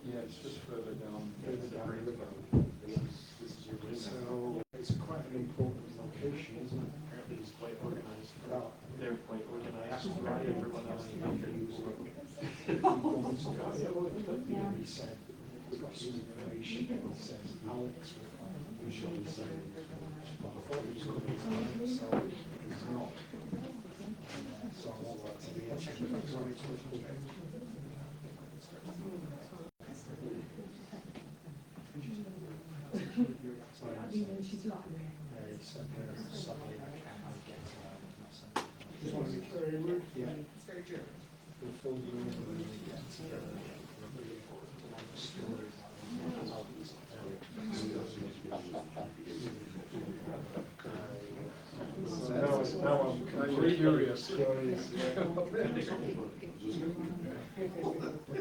Yeah, it's just further down. So it's quite an important location, isn't it? Apparently it's quite organized. Well, They're quite organized. right, Everyone else in the country. He said, we've got some information that says Alex will usually say, but I thought it was going to be Alex, so it's not. So I want that to be a check. Just want to be clear, yeah. It's very true. The full now I'm curious. You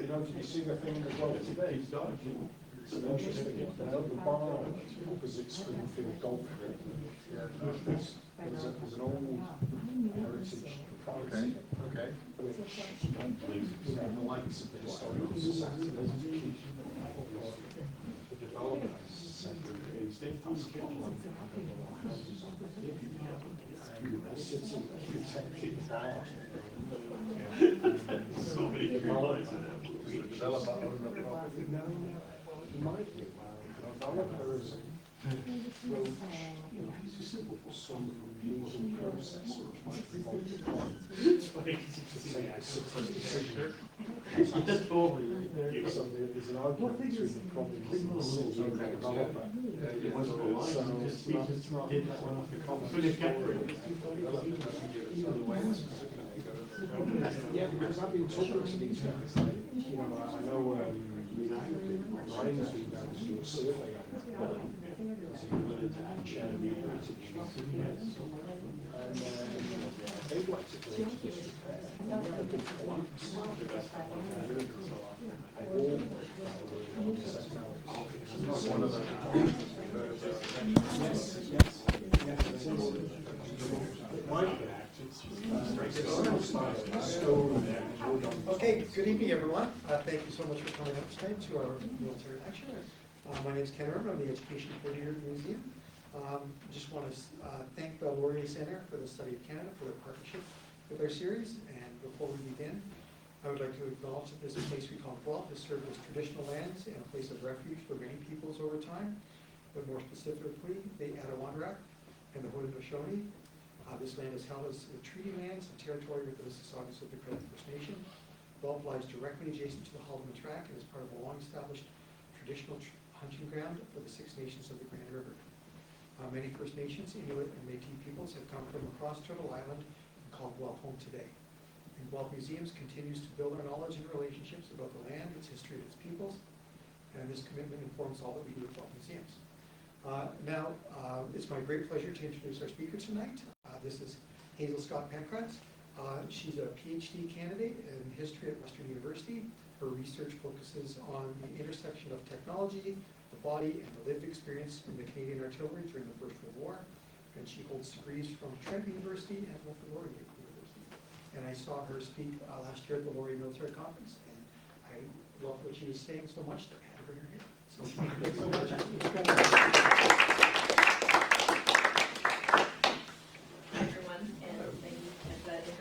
know, did you see the thing as well today? It's interesting. The barn opposite Springfield Golf Club. There's an old heritage property. Okay. Which, the likes of the historical society, the developers said that it's So many developers in it. Developer on the property. No, it might be. Developers will, some legal process which might be It's funny to see the access of the sector. It's totally. so there's an argument between the properties and the city and the developer. It wasn't a line, So just we just did that one off the common. But it's got Yeah, because I've been talking to these guys, like, you know, I know Ryan's been down to do a survey on it. And they'd like to go to this repair. One of the. Okay, good evening, everyone. Thank you so much for coming up tonight to our military lecture. My name is Ken Irvin. I'm the education coordinator at the museum. Just want to thank the Laurier Center for the Study of Canada for their partnership with our series. And before we begin, I would like to acknowledge that this place we call wrought has served as traditional lands and a place of refuge for many peoples over time, but more specifically, the Adirondack and the Haudenosaunee. This land is held as the treaty lands and territory with the Mississaugas of the Credit First Nation. Guelph lies directly adjacent to the Haldeman Track and is part of a long-established traditional hunting ground for the Six Nations of the Grand River. Many First Nations, Inuit, and Métis peoples have come from across Turtle Island and call Guelph home today. And Guelph Museums continues to build our knowledge and relationships about the land, its history, and its peoples. And this commitment informs all that we do at Guelph Museums. Now, it's my great pleasure to introduce our speaker tonight. This is Hazel Scott Pankratz. She's a PhD candidate in history at Western University. Her research focuses on the intersection of technology, the body, and the lived experience in the Canadian artillery during the First World War. And she holds degrees from Trent University and Wilfrid Laurier University. And I saw her speak last year at the Laurier Military Conference, and I loved what she was saying so much that I had to bring her here. So thank you so much.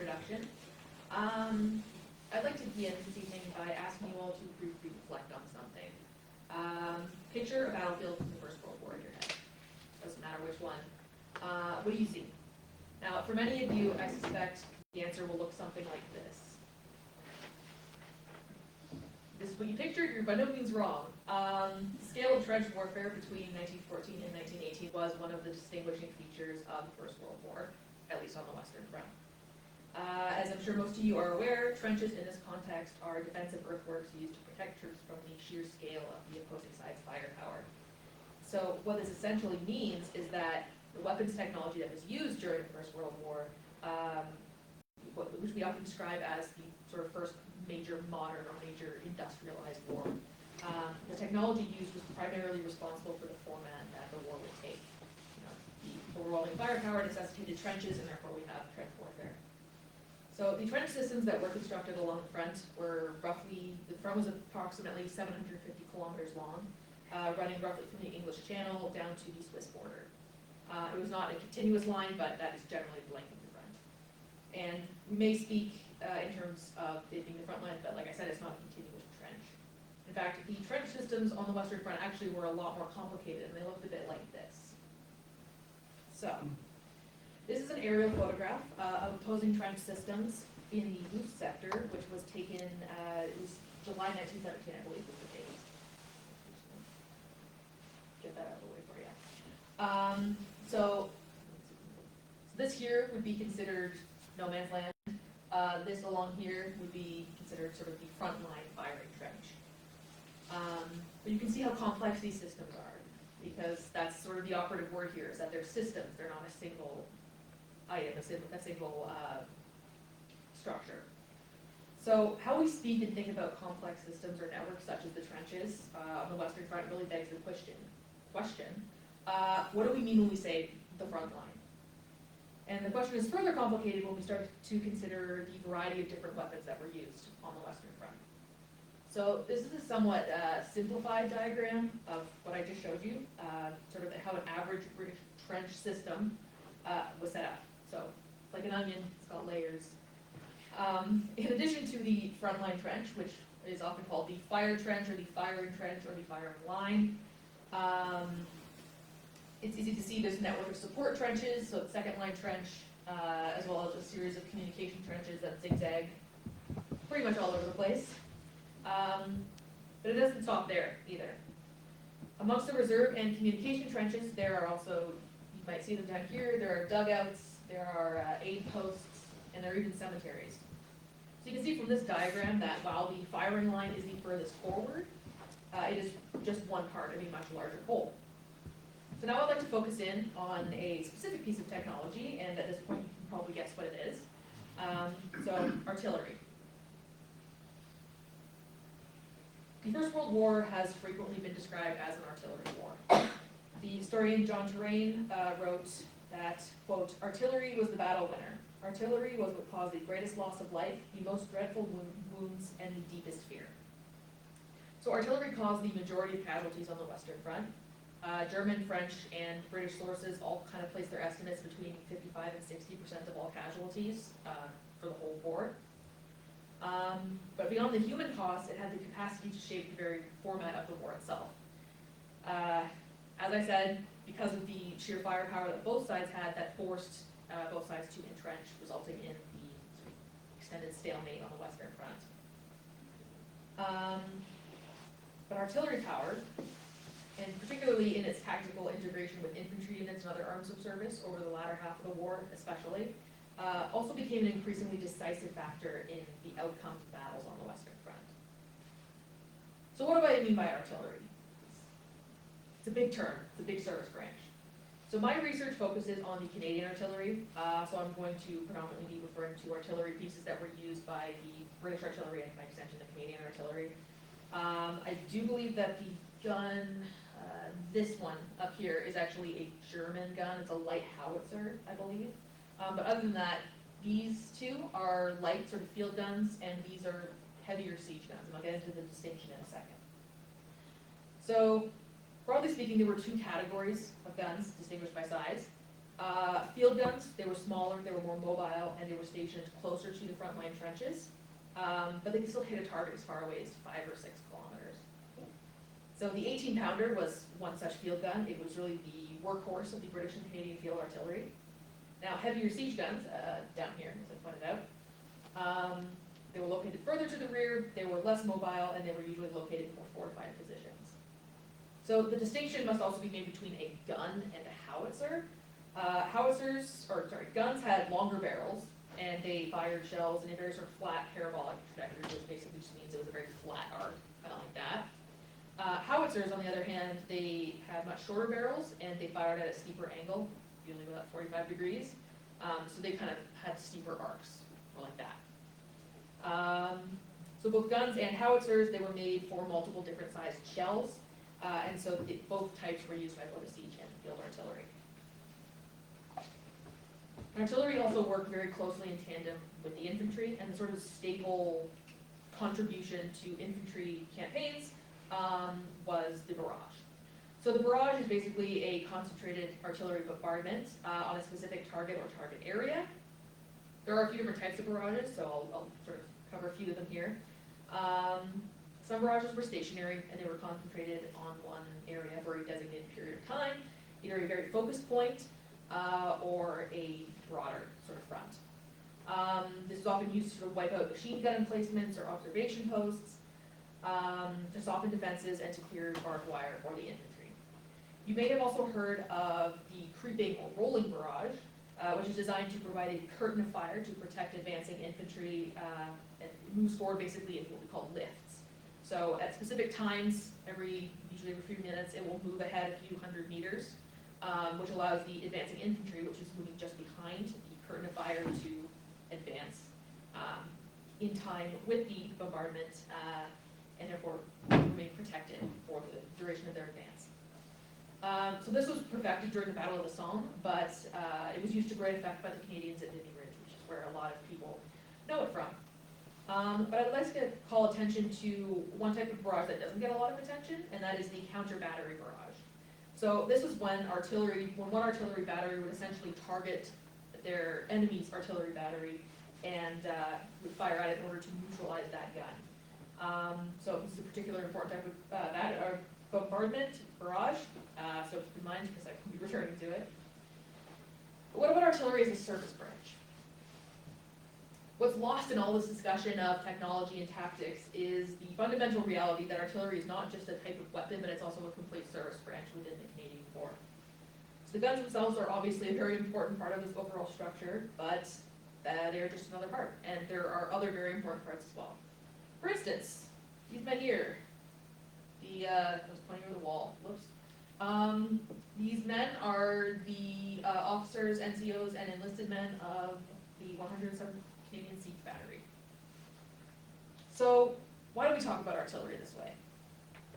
Introduction. I'd like to begin this evening by asking you all to briefly reflect on something. Picture a battlefield from the First World War in your head. Doesn't matter which one. What do you see? Now, for many of you, I suspect the answer will look something like this. This is what you pictured. You're by no means wrong. The scale of trench warfare between 1914 and 1918 was one of the distinguishing features of the First World War, at least on the Western Front. As I'm sure most of you are aware, trenches in this context are defensive earthworks used to protect troops from the sheer scale of the opposing side's firepower. So what this essentially means is that the weapons technology that was used during the First World War, which we often describe as the sort of first major modern or major industrialized war technology used was primarily responsible for the format that the war would take. You know, the overwhelming firepower necessitated trenches, and therefore we have trench warfare. So the trench systems that were constructed along the front were roughly, the front was approximately 750 kilometers long, running roughly from the English Channel down to the Swiss border. It was not a continuous line, but that is generally the length of the front. And we may speak in terms of it being the front line, but like I said, it's not a continuous trench. In fact, the trench systems on the Western Front actually were a lot more complicated, and they looked a bit like this. So, this is an aerial photograph of opposing trench systems in the Loos sector, which was taken, it was July 1917, I believe was the date. Get that out of the way for you. So this here would be considered no man's land. This along here would be considered sort of the front line firing trench. But you can see how complex these systems are, because that's sort of the operative word here, is that they're systems, they're not a single item, a single structure. So how we speak and think about complex systems or networks such as the trenches on the Western Front really begs the question, what do we mean when we say the front line? And the question is further complicated when we start to consider the variety of different weapons that were used on the Western Front. So this is a somewhat simplified diagram of what I just showed you, sort of how an average British trench system was set up. So like an onion, it's got layers. In addition to the frontline trench, which is often called the fire trench or the firing trench or the firing line, it's easy to see there's a network of support trenches, so the second line trench, as well as a series of communication trenches that zigzag pretty much all over the place. But it doesn't stop there either. Amongst the reserve and communication trenches, there are also, you might see them down here, there are dugouts, there are aid posts, and there are even cemeteries. So you can see from this diagram that while the firing line is the furthest forward, it is just one part of a much larger whole. So now I'd like to focus in on a specific piece of technology, and at this point you can probably guess what it is. So artillery. The First World War has frequently been described as an artillery war. The historian John Terrain wrote that, quote, "Artillery was the battle winner. Artillery was what caused the greatest loss of life, the most dreadful wounds, and the deepest fear." So artillery caused the majority of casualties on the Western Front. German, French, and British sources all kind of place their estimates between 55 and 60% of all casualties for the whole war. But beyond the human cost, it had the capacity to shape the very format of the war itself. As I said, because of the sheer firepower that both sides had, that forced both sides to entrench, resulting in the extended stalemate on the Western Front. But artillery power, and particularly in its tactical integration with infantry units and other arms of service over the latter half of the war especially, also became an increasingly decisive factor in the outcome of battles on the Western Front. So what do I mean by artillery? It's a big term, it's a big service branch. So my research focuses on the Canadian artillery, so I'm going to predominantly be referring to artillery pieces that were used by the British artillery and by extension the Canadian artillery. I do believe that the gun, this one up here, is actually a German gun. It's a light howitzer, I believe. But other than that, these two are light sort of field guns, and these are heavier siege guns, and I'll get into the distinction in a second. So, broadly speaking, there were two categories of guns distinguished by size. Field guns, they were smaller, they were more mobile, and they were stationed closer to the front line trenches, but they could still hit a target as far away as 5 or 6 kilometers. So the 18-pounder was one such field gun. It was really the workhorse of the British and Canadian field artillery. Now, heavier siege guns, down here, as I pointed out, they were located further to the rear, they were less mobile, and they were usually located in more fortified positions. So the distinction must also be made between a gun and a howitzer. Guns had longer barrels, and they fired shells in a very sort of flat parabolic trajectory, which basically just means it was a very flat arc, kind of like that. Howitzers, on the other hand, they had much shorter barrels, and they fired at a steeper angle, usually about 45 degrees. So they kind of had steeper arcs, or like that. So both guns and howitzers, they were made for multiple different sized shells, and so both types were used by both the siege and field artillery. Artillery also worked very closely in tandem with the infantry, and the sort of staple contribution to infantry campaigns was the barrage. So the barrage is basically a concentrated artillery bombardment on a specific target or target area. There are a few different types of barrages, so I'll sort of cover a few of them here. Some barrages were stationary, and they were concentrated on one area for a designated period of time, either a very focused point or a broader sort of front. This is often used to sort of wipe out machine gun emplacements or observation posts, to soften defenses and to clear barbed wire for the infantry. You may have also heard of the creeping or rolling barrage, which is designed to provide a curtain of fire to protect advancing infantry and moves forward basically in what we call lifts. So at specific times, usually every few minutes, it will move ahead a few hundred meters, which allows the advancing infantry, which is moving just behind the curtain of fire, to advance in time with the bombardment and therefore remain protected for the duration of their advance. So this was perfected during the Battle of the Somme, but it was used to great effect by the Canadians at Vimy Ridge, which is where a lot of people know it from. But I'd like to call attention to one type of barrage that doesn't get a lot of attention, and that is the counter-battery barrage. So this is when one artillery battery would essentially target their enemy's artillery battery and would fire at it in order to neutralize that gun. So this is a particularly important type of bombardment barrage, so keep in mind because I can be returning to it. But what about artillery as a surface branch? What's lost in all this discussion of technology and tactics is the fundamental reality that artillery is not just a type of weapon, but it's also a complete service branch within the Canadian Corps. So the guns themselves are obviously a very important part of this overall structure, but they're just another part, and there are other very important parts as well. For instance, these men here, I was pointing over the wall, whoops. These men are the officers, NCOs, and enlisted men of the 107th Canadian Siege Battery. So, why do we talk about artillery this way?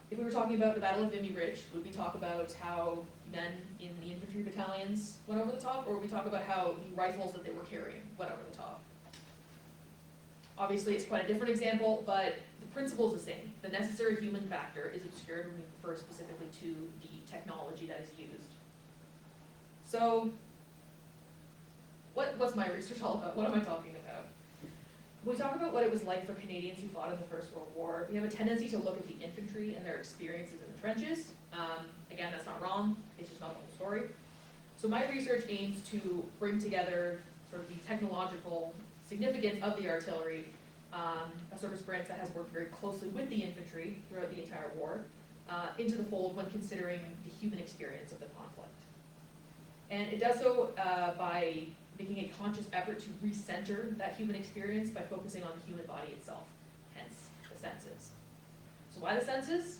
If we were talking about the Battle of Vimy Ridge, would we talk about how men in the infantry battalions went over the top, or would we talk about how the rifles that they were carrying went over the top? Obviously, it's quite a different example, but the principle is the same. The necessary human factor is obscured when we refer specifically to the technology that is used. So, what's my research all about? What am I talking about? When we talk about what it was like for Canadians who fought in the First World War, we have a tendency to look at the infantry and their experiences in the trenches. Again, that's not wrong, it's just not the whole story. So my research aims to bring together sort of the technological significance of the artillery, a service branch that has worked very closely with the infantry throughout the entire war, into the fold when considering the human experience of the conflict. And it does so by making a conscious effort to recenter that human experience by focusing on the human body itself, hence the senses. So why the senses?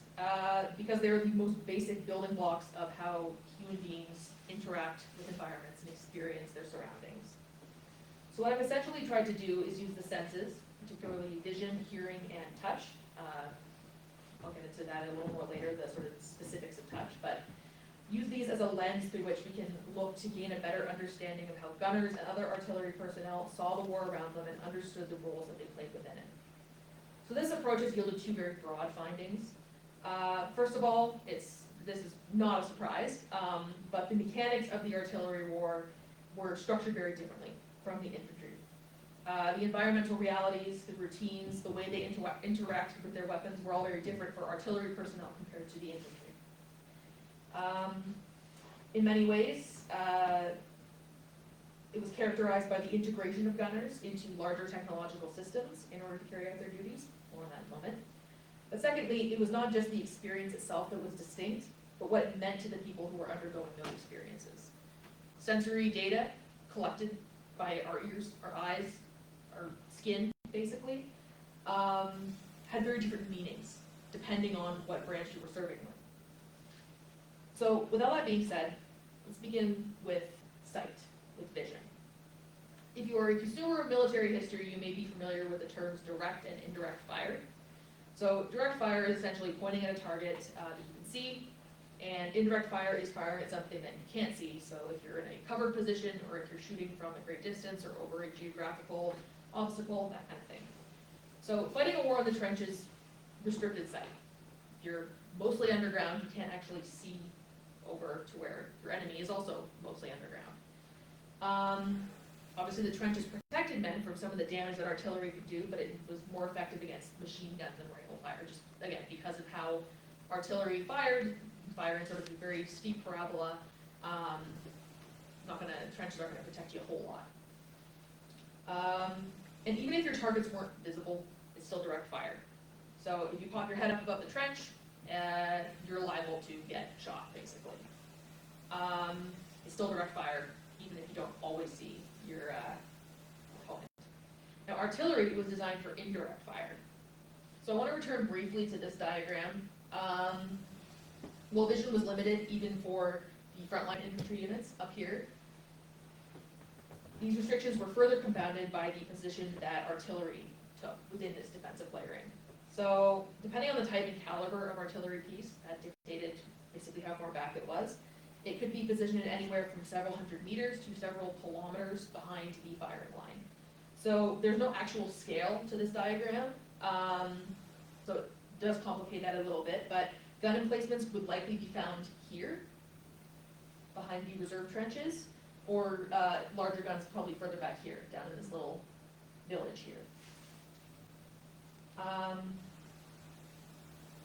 Because they're the most basic building blocks of how human beings interact with environments and experience their surroundings. So what I've essentially tried to do is use the senses, particularly vision, hearing, and touch. I'll get into that a little more later, the sort of specifics of touch, but use these as a lens through which we can look to gain a better understanding of how gunners and other artillery personnel saw the war around them and understood the roles that they played within it. So this approach has yielded two very broad findings. First of all, this is not a surprise, but the mechanics of the artillery war were structured very differently from the infantry. The environmental realities, the routines, the way they interacted with their weapons were all very different for artillery personnel compared to the infantry. In many ways, it was characterized by the integration of gunners into larger technological systems in order to carry out their duties. More on that in a moment. But secondly, it was not just the experience itself that was distinct, but what it meant to the people who were undergoing those experiences. Sensory data collected by our ears, our eyes, our skin, basically, had very different meanings depending on what branch you were serving with. So with all that being said, let's begin with sight, with vision. if you are a consumer of military history, you may be familiar with the terms direct and indirect fire. So direct fire is essentially pointing at a target that you can see, and indirect fire is firing at something that you can't see. So if you're in a covered position, or if you're shooting from a great distance or over a geographical obstacle, that kind of thing. So fighting a war in the trench is restricted sight. If you're mostly underground, you can't actually see over to where your enemy is also mostly underground. Obviously the trenches protected men from some of the damage that artillery could do, but it was more effective against machine guns and rifle fire, just again, because of how artillery fired, firing sort of a very steep parabola. Trenches aren't gonna protect you a whole lot. And even if your targets weren't visible, it's still direct fire. So if you pop your head up above the trench, you're liable to get shot, basically. It's still direct fire, even if you don't always see your opponent. Now, artillery was designed for indirect fire. So I want to return briefly to this diagram. Well, vision was limited even for the frontline infantry units up here. These restrictions were further compounded by the position that artillery took within this defensive layering. So, depending on the type and caliber of artillery piece, that dictated basically how far back it was. It could be positioned anywhere from several hundred meters to several kilometers behind the firing line. So, there's no actual scale to this diagram, so it does complicate that a little bit, but gun emplacements would likely be found here, behind the reserve trenches, or larger guns probably further back here, down in this little village here.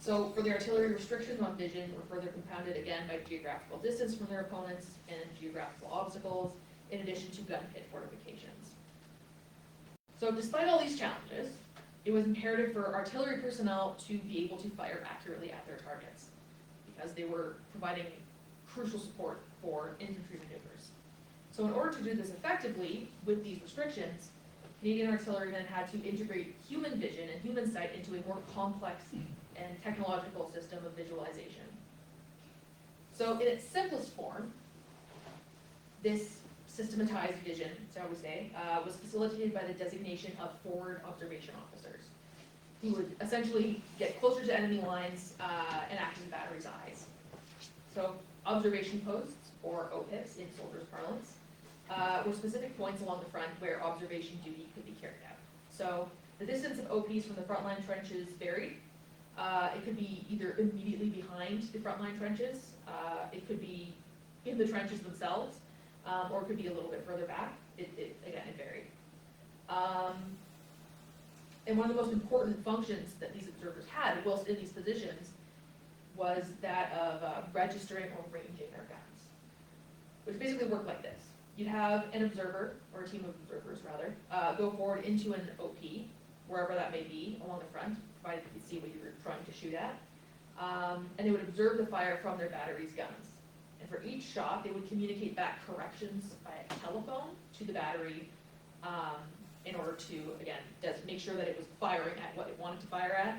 So for the artillery, restrictions on vision were further compounded again by geographical distance from their opponents and geographical obstacles, in addition to gun pit fortifications. So despite all these challenges, it was imperative for artillery personnel to be able to fire accurately at their targets, because they were providing crucial support for infantry maneuvers. So in order to do this effectively with these restrictions, Canadian artillerymen had to integrate human vision and human sight into a more complex and technological system of visualization. So in its simplest form, this systematized vision, shall we say, was facilitated by the designation of forward observation officers, who would essentially get closer to enemy lines and act as the battery's eyes. So observation posts, or OPIPs in soldiers' parlance, were specific points along the front where observation duty could be carried out. So the distance of OPs from the frontline trenches varied. It could be either immediately behind the frontline trenches, it could be in the trenches themselves, or it could be a little bit further back. It varied. And one of the most important functions that these observers had whilst in these positions was that of registering or ranging their guns, which basically worked like this. You'd have an observer, or a team of observers rather, go forward into an OP, wherever that may be, along the front, provided you could see what you were trying to shoot at. And they would observe the fire from their battery's guns. And for each shot, they would communicate back corrections by telephone to the battery in order to, again, just make sure that it was firing at what it wanted to fire at.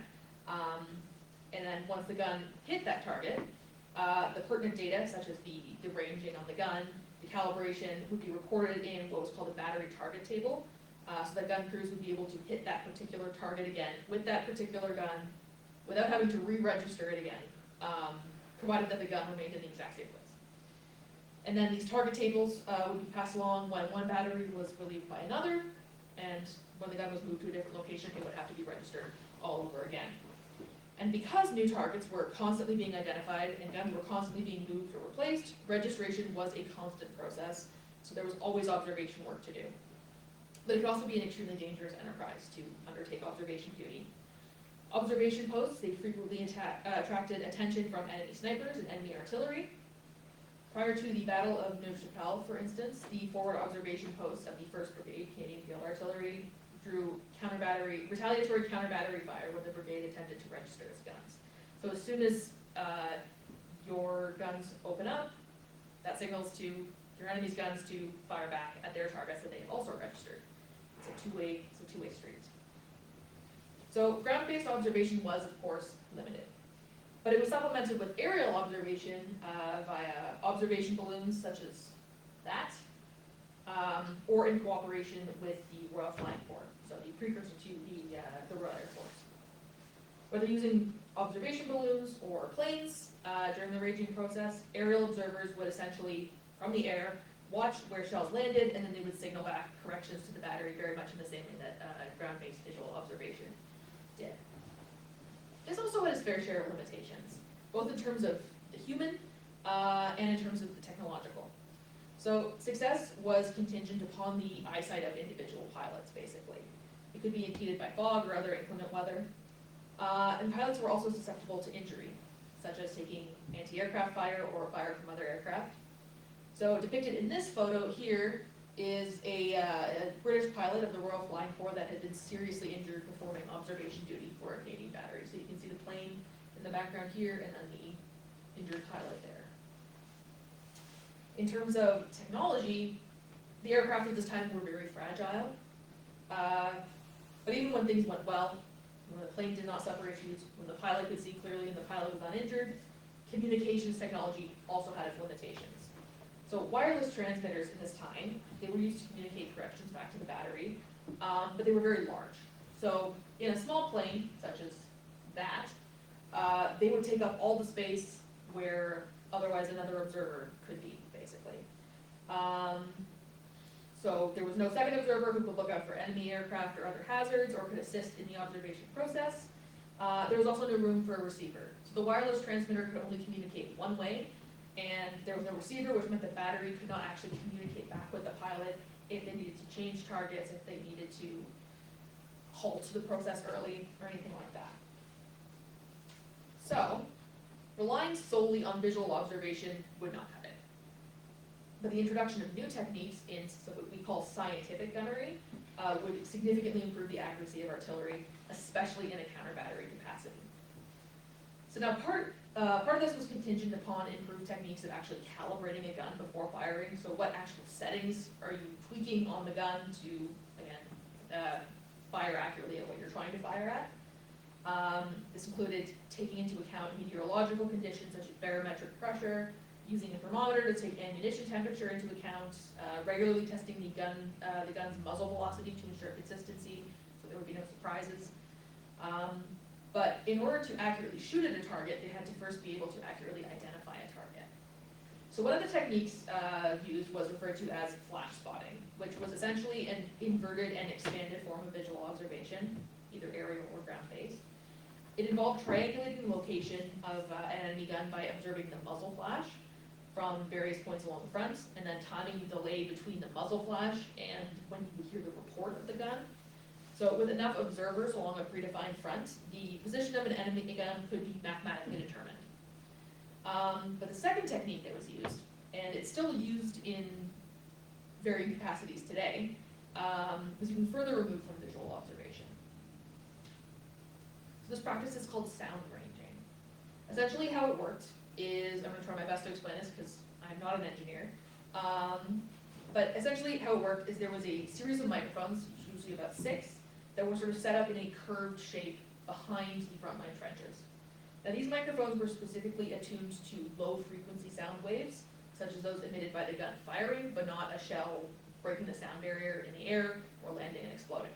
And then once the gun hit that target, the pertinent data, such as the ranging on the gun, the calibration, would be recorded in what was called a battery target table. So that gun crews would be able to hit that particular target again with that particular gun without having to re-register it again, provided that the gun remained in the exact same place. And then these target tables would be passed along when one battery was relieved by another, and when the gun was moved to a different location, it would have to be registered all over again. And because new targets were constantly being identified and guns were constantly being moved or replaced, registration was a constant process, so there was always observation work to do. But it could also be an extremely dangerous enterprise to undertake observation duty. Observation posts, they frequently attracted attention from enemy snipers and enemy artillery. Prior to the Battle of Neuve-Chapelle, for instance, the forward observation posts of the 1st Brigade Canadian Field Artillery drew retaliatory counter-battery fire when the brigade attempted to register its guns. So as soon as your guns open up, that signals to your enemy's guns to fire back at their targets that they have also registered. It's a two-way street. So ground-based observation was, of course, limited. But it was supplemented with aerial observation via observation balloons such as that, or in cooperation with the Royal Flying Corps, so the precursor to the Royal Air Force. Whether using observation balloons or planes during the raging process, aerial observers would essentially, from the air, watch where shells landed, and then they would signal back corrections to the battery very much in the same way that ground-based visual observation did. This also had its fair share of limitations, both in terms of the human and in terms of the technological. So success was contingent upon the eyesight of individual pilots, basically. It could be impeded by fog or other inclement weather. And pilots were also susceptible to injury, such as taking anti-aircraft fire or fire from other aircraft. So depicted in this photo here is a British pilot of the Royal Flying Corps that had been seriously injured performing observation duty for a Canadian battery. So you can see the plane in the background here and then the injured pilot there. In terms of technology, the aircraft at this time were very fragile. But even when things went well, when the plane did not suffer issues, when the pilot could see clearly and the pilot was uninjured, communications technology also had its limitations. So wireless transmitters in this time, they were used to communicate corrections back to the battery, but they were very large. So in a small plane, such as that, they would take up all the space where otherwise another observer could be, basically. So there was no second observer who could look out for enemy aircraft or other hazards or could assist in the observation process. There was also no room for a receiver. So the wireless transmitter could only communicate one way, and there was no receiver, which meant the battery could not actually communicate back with the pilot if they needed to change targets, if they needed to halt the process early, or anything like that. So, relying solely on visual observation would not cut it. But the introduction of new techniques in what we call scientific gunnery would significantly improve the accuracy of artillery, especially in a counter-battery capacity. So now part of this was contingent upon improved techniques of actually calibrating a gun before firing. So what actual settings are you tweaking on the gun to, again, fire accurately at what you're trying to fire at? This included taking into account meteorological conditions such as barometric pressure, using a thermometer to take ammunition temperature into account, regularly testing the gun's muzzle velocity to ensure consistency, so there would be no surprises. But in order to accurately shoot at a target, they had to first be able to accurately identify a target. So one of the techniques used was referred to as flash spotting, which was essentially an inverted and expanded form of visual observation, either aerial or ground-based. It involved triangulating the location of an enemy gun by observing the muzzle flash from various points along the front, and then timing the delay between the muzzle flash and when you would hear the report of the gun. So with enough observers along a predefined front, the position of an enemy gun could be mathematically determined. But the second technique that was used, and it's still used in varying capacities today, was even further removed from visual observation. So this practice is called sound ranging. Essentially how it worked is, I'm going to try my best to explain this because I'm not an engineer, but essentially how it worked is there was a series of microphones, usually about 6, that were sort of set up in a curved shape behind the frontline trenches. Now these microphones were specifically attuned to low frequency sound waves, such as those emitted by the gun firing, but not a shell breaking the sound barrier in the air or landing and exploding.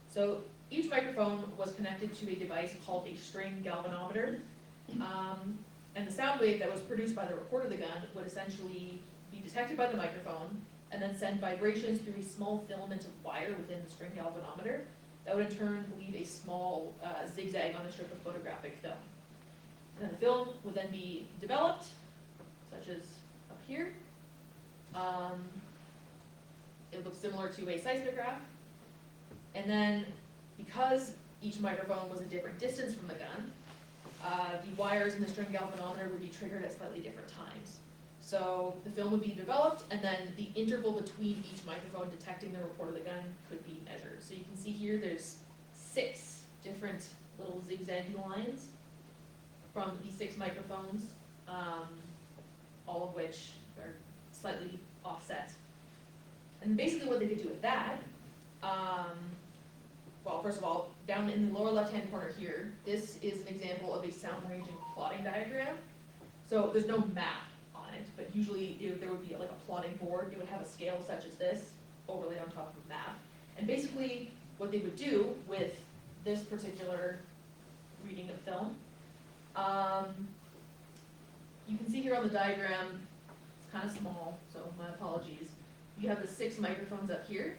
So each microphone was connected to a device called a string galvanometer, and the sound wave that was produced by the report of the gun would essentially be detected by the microphone and then send vibrations through a small filament of wire within the string galvanometer that would in turn leave a small zigzag on a strip of photographic film. And then the film would then be developed, such as up here. It looks similar to a seismograph. And then, because each microphone was a different distance from the gun, the wires in the string galvanometer would be triggered at slightly different times. So the film would be developed, and then the interval between each microphone detecting the report of the gun could be measured. So you can see here there's 6 different little zigzag lines from these 6 microphones, all of which are slightly offset. And basically what they could do with that, well, first of all, down in the lower left-hand corner here, this is an example of a sound ranging plotting diagram. So there's no map on it, but usually if there would be like a plotting board, it would have a scale such as this, overlaid on top of a map. And basically, what they would do with this particular reading of film, you can see here on the diagram, it's kind of small, so my apologies. You have the 6 microphones up here,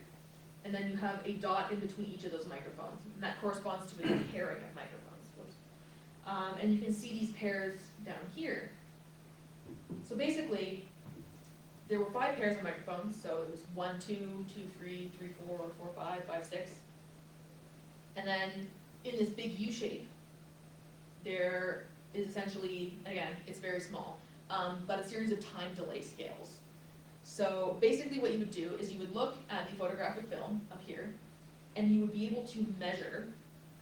and then you have a dot in between each of those microphones, and that corresponds to a pairing of microphones. Whoops. And you can see these pairs down here. So basically, there were 5 pairs of microphones, so it was 1, 2, 2, 3, 3, 4, 4, 5, 5, 6. And then in this big U shape, there is essentially, again, it's very small, but a series of time delay scales. So basically what you would do is you would look at the photographic film up here, and you would be able to measure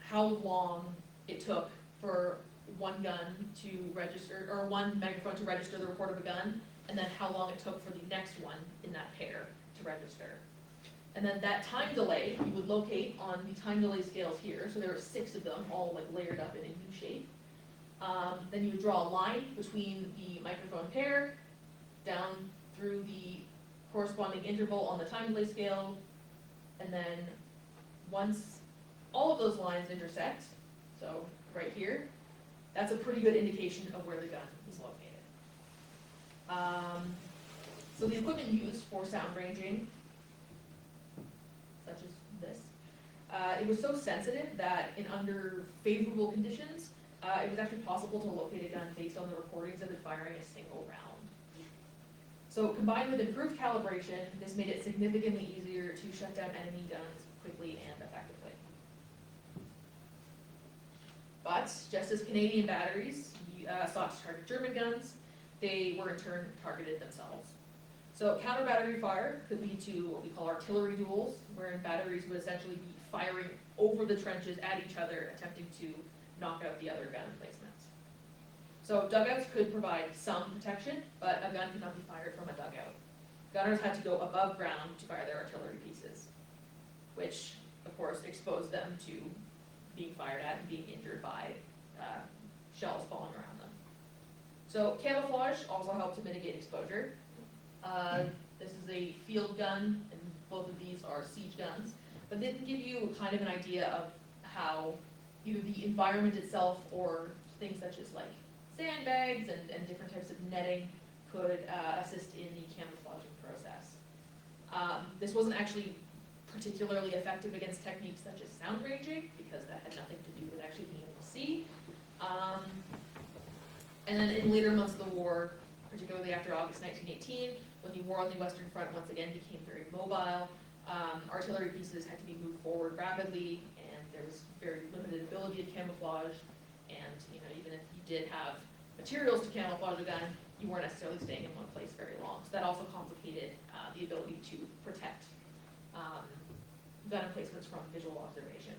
how long it took for one gun to register, or one microphone to register the report of a gun, and then how long it took for the next one in that pair to register. And then that time delay, you would locate on the time delay scales here, so there are 6 of them, all like layered up in a U shape. Then you would draw a line between the microphone pair, down through the corresponding interval on the time delay scale, and then once all of those lines intersect, so right here, that's a pretty good indication of where the gun is located. So the equipment used for sound ranging, such as this, it was so sensitive that in under favorable conditions, it was actually possible to locate a gun based on the recordings of it firing a single round. So combined with improved calibration, this made it significantly easier to shut down enemy guns quickly and effectively. But just as Canadian batteries sought to target German guns, they were in turn targeted themselves. So counter battery fire could lead to what we call artillery duels, wherein batteries would essentially be firing over the trenches at each other, attempting to knock out the other gun emplacements. So dugouts could provide some protection, but a gun could not be fired from a dugout. Gunners had to go above ground to fire their artillery pieces, which of course exposed them to being fired at and being injured by shells falling around them. So camouflage also helped to mitigate exposure. This is a field gun, and both of these are siege guns, but they can give you kind of an idea of how either the environment itself or things such as like sandbags and different types of netting could assist in the camouflaging process. This wasn't actually particularly effective against techniques such as sound ranging, because that had nothing to do with actually being able to see. And then in later months of the war, particularly after August 1918, when the war on the Western Front once again became very mobile, artillery pieces had to be moved forward rapidly, and there was very limited ability to camouflage, and even if you did have materials to camouflage a gun, you weren't necessarily staying in one place very long. So that also complicated the ability to protect gun emplacements from visual observation.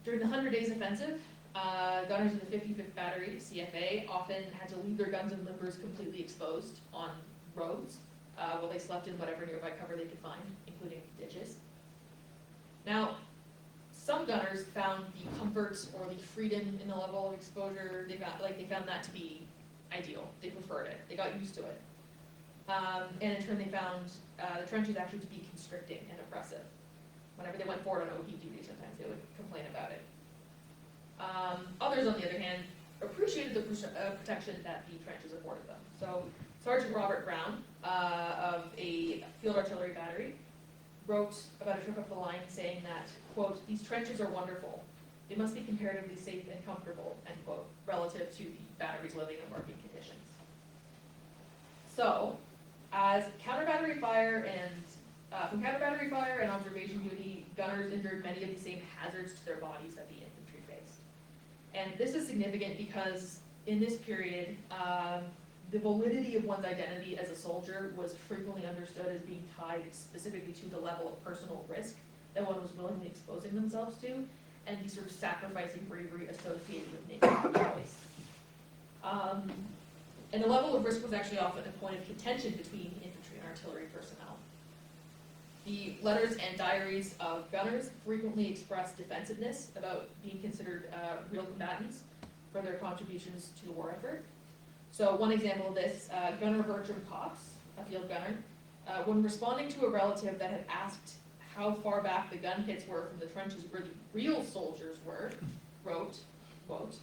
During the 100 Days Offensive, gunners in the 55th Battery, CFA, often had to leave their guns and limbers completely exposed on roads while they slept in whatever nearby cover they could find, including ditches. Now, some gunners found the comfort or the freedom in the level of exposure, they found that to be ideal. They preferred it. They got used to it. And in turn, they found the trenches actually to be constricting and oppressive. Whenever they went forward on OP duty, sometimes they would complain about it. Others, on the other hand, appreciated the protection that the trenches afforded them. So Sergeant Robert Brown of a field artillery battery wrote about a trip up the line saying that, quote, "These trenches are wonderful. They must be comparatively safe and comfortable," end quote, relative to the battery's living and working conditions. So, as counter-battery fire from counter-battery fire and observation duty, gunners endured many of the same hazards to their bodies that the infantry faced. And this is significant because in this period, the validity of one's identity as a soldier was frequently understood as being tied specifically to the level of personal risk that one was willingly exposing themselves to, and the sort of sacrificing bravery associated with making that choice. And the level of risk was actually often a point of contention between infantry and artillery personnel. The letters and diaries of gunners frequently expressed defensiveness about being considered real combatants for their contributions to the war effort. So one example of this, Gunner Bertram Cox, a field gunner, when responding to a relative that had asked how far back the gun pits were from the trenches where the real soldiers were, wrote, quote,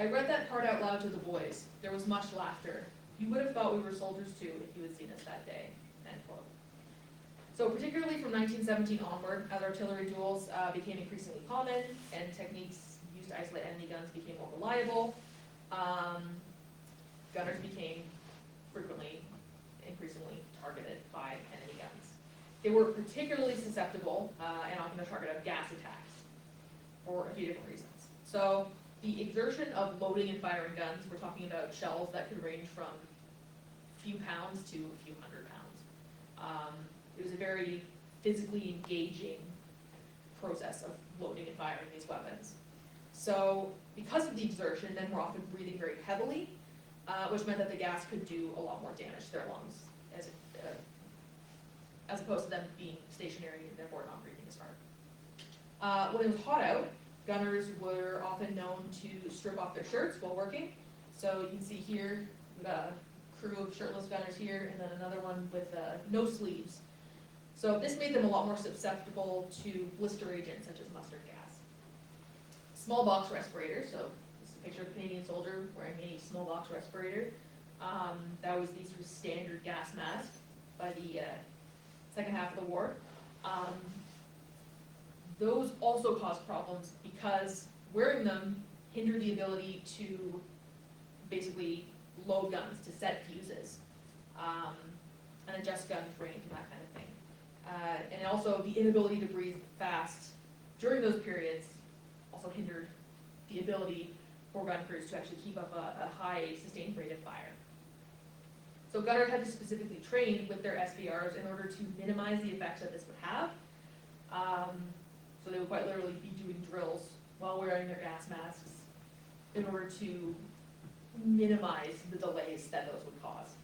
"I read that part out loud to the boys. There was much laughter. You would have thought we were soldiers too if you had seen us that day," end quote. So particularly from 1917 onward, as artillery duels became increasingly common and techniques used to isolate enemy guns became more reliable, gunners became frequently, increasingly targeted by enemy guns. They were particularly susceptible and often a target of gas attacks for a few different reasons. So the exertion of loading and firing guns, we're talking about shells that could range from a few pounds to a few hundred pounds. It was a very physically engaging process of loading and firing these weapons. So because of the exertion, men were often breathing very heavily, which meant that the gas could do a lot more damage to their lungs, as opposed to them being stationary and therefore not breathing as hard. When it was hot out, gunners were often known to strip off their shirts while working. So you can see here, we've got a crew of shirtless gunners here, and then another one with no sleeves. So this made them a lot more susceptible to blister agents such as mustard gas. Smallpox respirator, so this is a picture of a Canadian soldier wearing a smallpox respirator. That was the sort of standard gas mask by the second half of the war. Those also caused problems because wearing them hindered the ability to basically load guns, to set fuses, and adjust gun range and that kind of thing. And also the inability to breathe fast during those periods also hindered the ability for gun crews to actually keep up a high sustained rate of fire. So gunners had to specifically train with their SBRs in order to minimize the effects that this would have. So they would quite literally be doing drills while wearing their gas masks in order to minimize the delays that those would cause.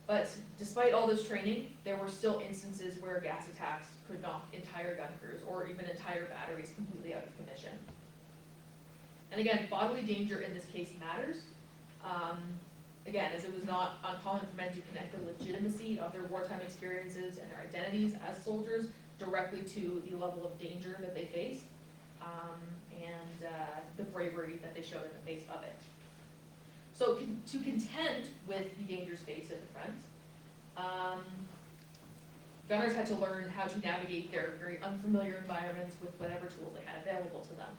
But despite all this training, there were still instances where gas attacks could knock entire gun crews or even entire batteries completely out of commission. And again, bodily danger in this case matters. Again, as it was not uncommon for men to connect the legitimacy of their wartime experiences and their identities as soldiers directly to the level of danger that they faced, and the bravery that they showed in the face of it. So to contend with the dangers faced at the front, gunners had to learn how to navigate their very unfamiliar environments with whatever tools they had available to them.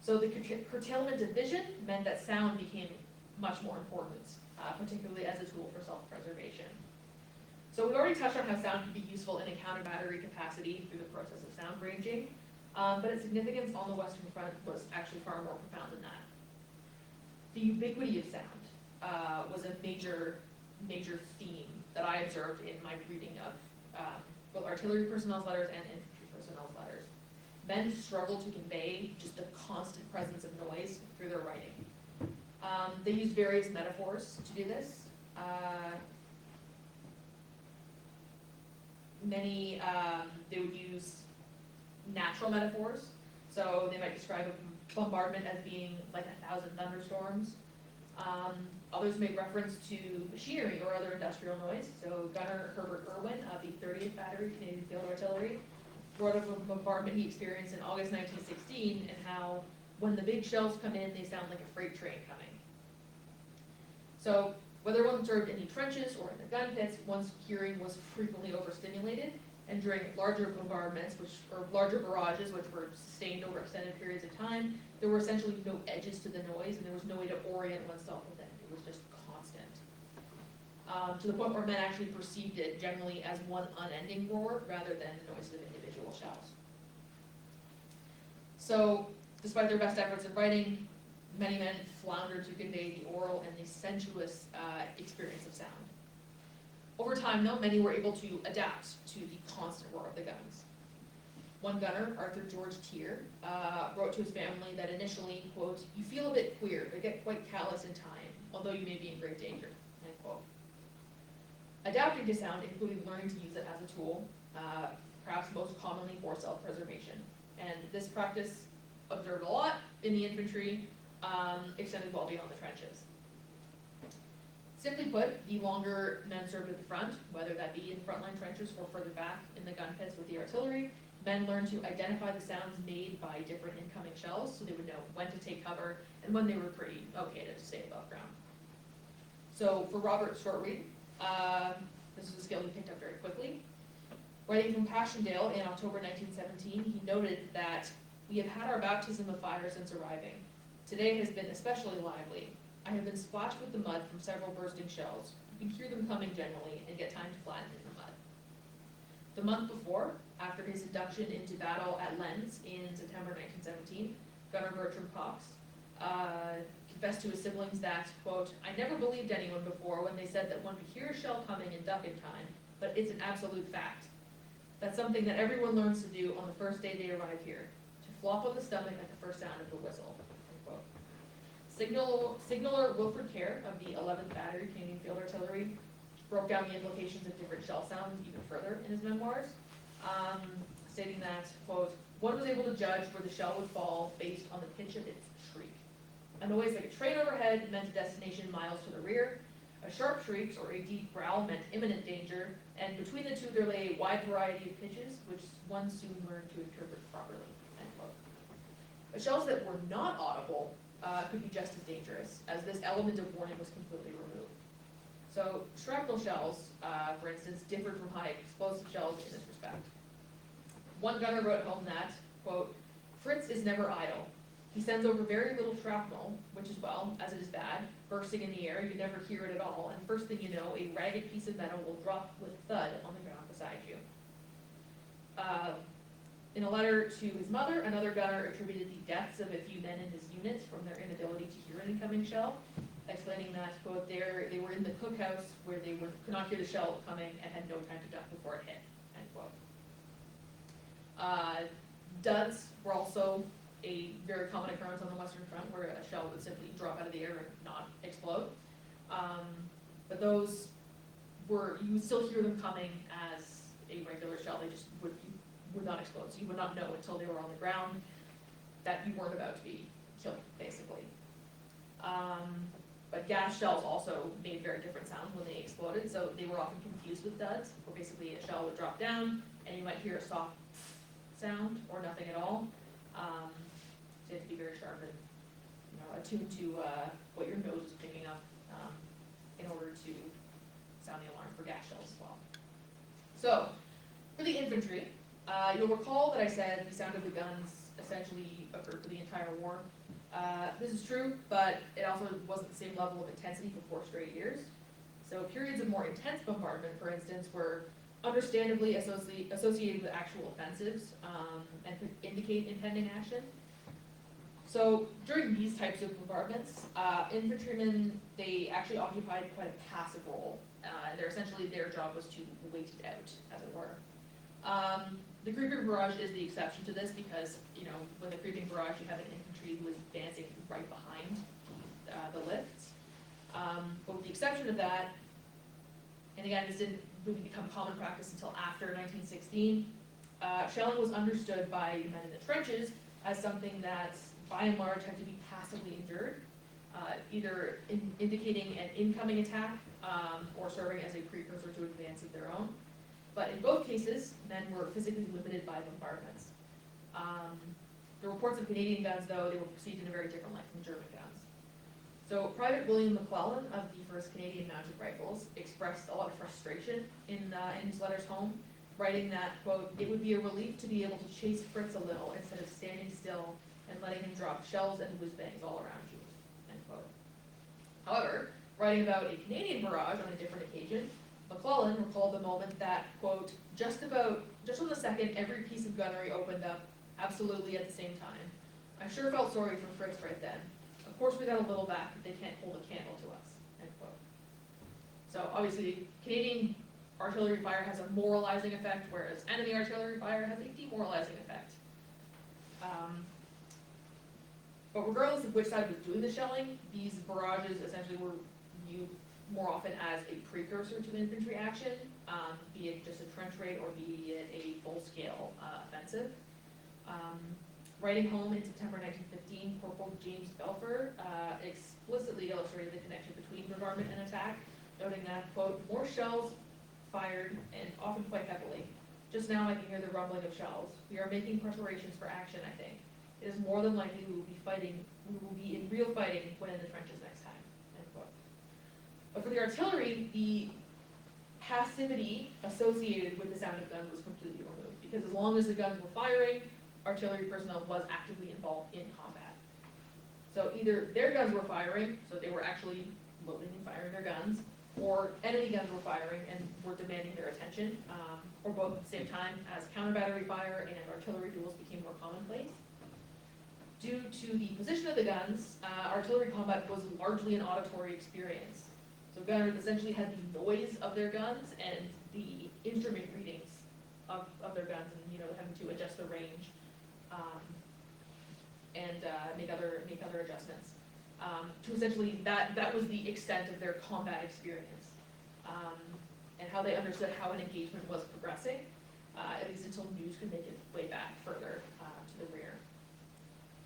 So the curtailment of vision meant that sound became much more important, particularly as a tool for self-preservation. So we've already touched on how sound can be useful in a counter-battery capacity through the process of sound ranging, but its significance on the Western Front was actually far more profound than that. The ubiquity of sound was a major theme that I observed in my reading of both artillery personnel's letters and infantry personnel's letters. Men struggled to convey just the constant presence of noise through their writing. They used various metaphors to do this. Many, they would use natural metaphors. So they might describe a bombardment as being like 1,000 thunderstorms. Others make reference to machinery or other industrial noise. So Gunner Herbert Irwin of the 30th Battery, Canadian Field Artillery, wrote of a bombardment he experienced in August 1916 and how when the big shells come in, they sound like a freight train coming. So whether one served in the trenches or in the gun pits, one's hearing was frequently overstimulated, and during larger bombardments, or larger barrages, which were sustained over extended periods of time, there were essentially no edges to the noise, and there was no way to orient oneself with it. It was just constant. To the point where men actually perceived it generally as one unending roar, rather than the noise of individual shells. So, despite their best efforts in writing, many men floundered to convey the oral and the sensuous experience of sound. Over time, though, many were able to adapt to the constant roar of the guns. One gunner, Arthur George Tier, wrote to his family that initially, quote, "You feel a bit queer, but get quite callous in time, although you may be in great danger," end quote. Adapting to sound included learning to use it as a tool, perhaps most commonly for self-preservation. And this practice, observed a lot in the infantry, extended well beyond the trenches. Simply put, the longer men served at the front, whether that be in frontline trenches or further back in the gun pits with the artillery, men learned to identify the sounds made by different incoming shells, so they would know when to take cover and when they were pretty okay to stay above ground. So for Robert Shortreed, this is a skill he picked up very quickly. Writing from Passchendaele in October 1917, he noted that we have had our baptism of fire since arriving. Today has been especially lively. I have been splashed with the mud from several bursting shells. You can hear them coming generally and get time to flatten in the mud. The month before, after his induction into battle at Lens in September 1917, Gunner Bertram Cox confessed to his siblings that, quote, I never believed anyone before when they said that one could hear a shell coming and duck in time, but it's an absolute fact. That's something that everyone learns to do on the first day they arrive here, to flop on the stomach at the first sound of the whistle, unquote. Signaller Wilfred Kerr of the 11th Battery Canadian Field Artillery broke down the implications of different shell sounds even further in his memoirs, stating that, quote, one was able to judge where the shell would fall based on the pitch of its shriek. A noise like a train overhead meant a destination miles to the rear. A sharp shriek or a deep growl meant imminent danger, and between the two there lay a wide variety of pitches, which one soon learned to interpret properly, end quote. But shells that were not audible could be just as dangerous, as this element of warning was completely removed. So shrapnel shells, for instance, differed from high explosive shells in this respect. One gunner wrote home that, quote, Fritz is never idle. He sends over very little shrapnel, which is, well, as it is bad, bursting in the air, you never hear it at all, and first thing you know, a ragged piece of metal will drop with thud on the ground beside you. In a letter to his mother, another gunner attributed the deaths of a few men in his unit from their inability to hear an incoming shell, explaining that, quote, they were in the cookhouse where they could not hear the shell coming and had no time to duck before it hit, end quote. Duds were also a very common occurrence on the Western Front, where a shell would simply drop out of the air and not explode. But those were, you would still hear them coming as a regular shell, they just would not explode. So you would not know until they were on the ground that you weren't about to be killed, basically. But gas shells also made very different sounds when they exploded, so they were often confused with duds, where basically a shell would drop down and you might hear a soft sound or nothing at all. So you have to be very sharp and attuned to what your nose is picking up in order to sound the alarm for gas shells as well. So for the infantry, you'll recall that I said the sound of the guns essentially occurred for the entire war. This is true, but it also wasn't the same level of intensity for 4 straight years. So periods of more intense bombardment, for instance, were understandably associated with actual offensives and could indicate impending action. So during these types of bombardments, infantrymen, they actually occupied quite a passive role. Their job was to wait it out, as it were. The creeping barrage is the exception to this because, when the creeping barrage, you have an infantry who is advancing right behind the lifts. But with the exception of that, and again, this didn't really become common practice until after 1916, shelling was understood by men in the trenches as something that, by and large, had to be passively endured, either indicating an incoming attack or serving as a precursor to advance of their own. But in both cases, men were physically limited by bombardments. The reports of Canadian guns, though, they were perceived in a very different light from German guns. So Private William McClellan of the 1st Canadian Mounted Rifles expressed a lot of frustration in his letters home, writing that, quote, it would be a relief to be able to chase Fritz a little instead of standing still and letting him drop shells and whiz-bangs all around you, end quote. However, writing about a Canadian barrage on a different occasion, McClellan recalled the moment that, quote, just on the second every piece of gunnery opened up, absolutely at the same time. I sure felt sorry for Fritz right then. Of course we got a little back, but they can't hold a candle to us, end quote. So obviously, Canadian artillery fire has a moralizing effect, whereas enemy artillery fire has a demoralizing effect. But regardless of which side was doing the shelling, these barrages essentially were viewed more often as a precursor to infantry action, be it just a trench raid or be it a full-scale offensive. Writing home in September 1915, Corporal James Belfer explicitly illustrated the connection between bombardment and attack, noting that, quote, more shells fired and often quite heavily. Just now I can hear the rumbling of shells. We are making preparations for action, I think. It is more than likely we will be in real fighting when in the trenches next time, end quote. But for the artillery, the passivity associated with the sound of guns was completely removed, because as long as the guns were firing, artillery personnel was actively involved in combat. So either their guns were firing, so they were actually loading and firing their guns, or enemy guns were firing and were demanding their attention, or both at the same time, as counter-battery fire and artillery duels became more commonplace. Due to the position of the guns, artillery combat was largely an auditory experience. So gunners essentially had the noise of their guns and the instrument readings of their guns, and having to adjust the range and make other adjustments. To essentially that was the extent of their combat experience, and how they understood how an engagement was progressing, at least until news could make its way back further to the rear.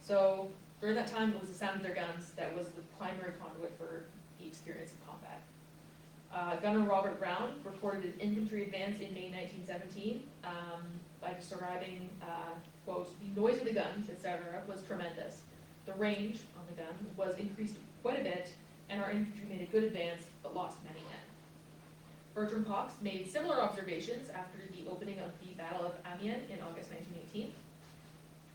So during that time, it was the sound of their guns that was the primary conduit for the experience of combat. Gunner Robert Brown reported an infantry advance in May 1917 by describing, quote, the noise of the guns, etc., was tremendous. The range on the gun was increased quite a bit, and our infantry made a good advance, but lost many men. Bertram Cox made similar observations after the opening of the Battle of Amiens in August 1918.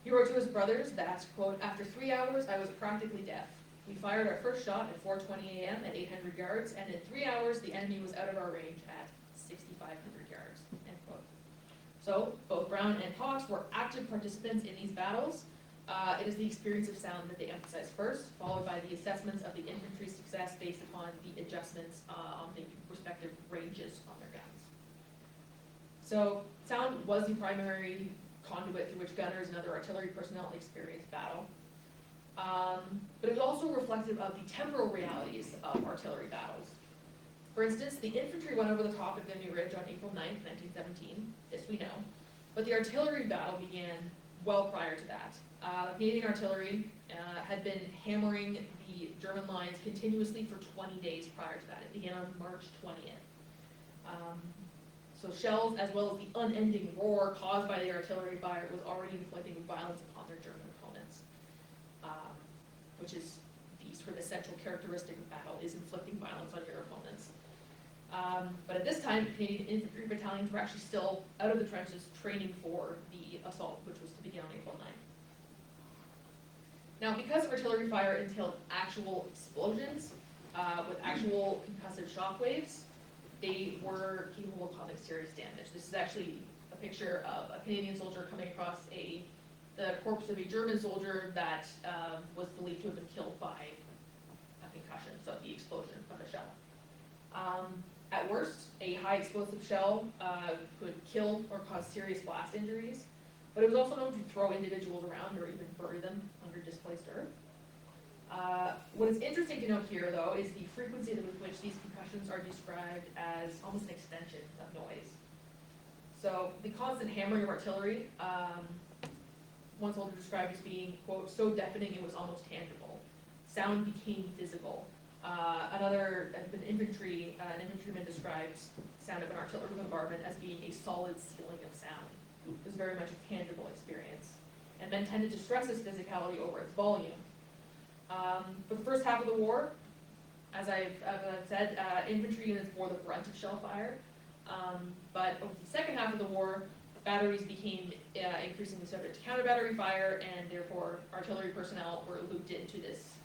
He wrote to his brothers that, quote, after 3 hours, I was practically deaf. We fired our first shot at 4:20 a.m. at 800 yards, and in 3 hours, the enemy was out of our range at 6,500 yards, end quote. So, both Brown and Cox were active participants in these battles. It is the experience of sound that they emphasize first, followed by the assessments of the infantry's success based upon the adjustments on the respective ranges on their guns. So, sound was the primary conduit through which gunners and other artillery personnel experienced battle. But it was also reflective of the temporal realities of artillery battles. For instance, the infantry went over the top of Vimy Ridge on April 9th, 1917, this we know, but the artillery battle began well prior to that. Canadian artillery had been hammering the German lines continuously for 20 days prior to that. It began on March 20th. So shells, as well as the unending roar caused by the artillery fire, was already inflicting violence upon their German opponents, which is the sort of essential characteristic of battle, is inflicting violence on your opponents. But at this time, Canadian infantry battalions were actually still out of the trenches training for the assault, which was to begin on April 9th. Now, because artillery fire entailed actual explosions with actual concussive shockwaves, they were capable of causing serious damage. This is actually a picture of a Canadian soldier coming across the corpse of a German soldier that was believed to have been killed by a concussion, so the explosion of a shell. At worst, a high explosive shell could kill or cause serious blast injuries, but it was also known to throw individuals around or even bury them under displaced earth. What is interesting to note here, though, is the frequency with which these concussions are described as almost an extension of noise. So the constant hammering of artillery, one soldier described as being, quote, so deafening it was almost tangible. Sound became physical. An infantryman describes sound of an artillery bombardment as being a solid ceiling of sound. It was very much a tangible experience. And men tended to stress its physicality over its volume. For the first half of the war, as I've said, infantry units bore the brunt of shell fire. But over the second half of the war, batteries became increasingly subject to counter-battery fire, and therefore artillery personnel were looped into this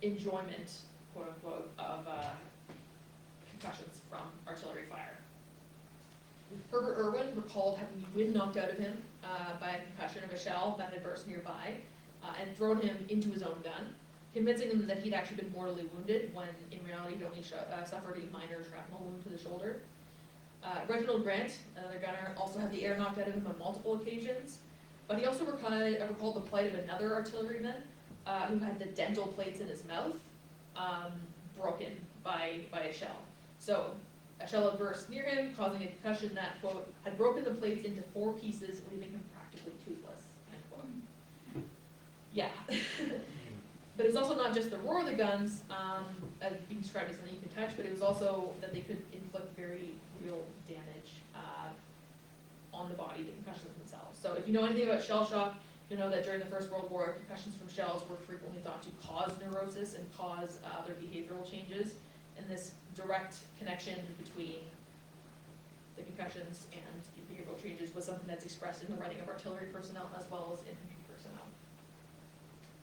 enjoyment, quote unquote, of concussions from artillery fire. Herbert Irwin recalled having the wind knocked out of him by a concussion of a shell that had burst nearby and thrown him into his own gun, convincing him that he'd actually been mortally wounded when in reality he only suffered a minor shrapnel wound to the shoulder. Reginald Grant, another gunner, also had the air knocked out of him on multiple occasions, but he also recalled the plight of another artilleryman who had the dental plates in his mouth broken by a shell. So a shell had burst near him, causing a concussion that, quote, had broken the plates into 4 pieces, leaving him practically toothless, end quote. Yeah. But was also not just the roar of the guns, as being described as something you can touch, but it was also that they could inflict very real damage on the body, the concussions themselves. So if you know anything about shell shock, you know that during the First World War, concussions from shells were frequently thought to cause neurosis and cause other behavioral changes. And this direct connection between the concussions and the behavioral changes was something that's expressed in the writing of artillery personnel as well as infantry personnel.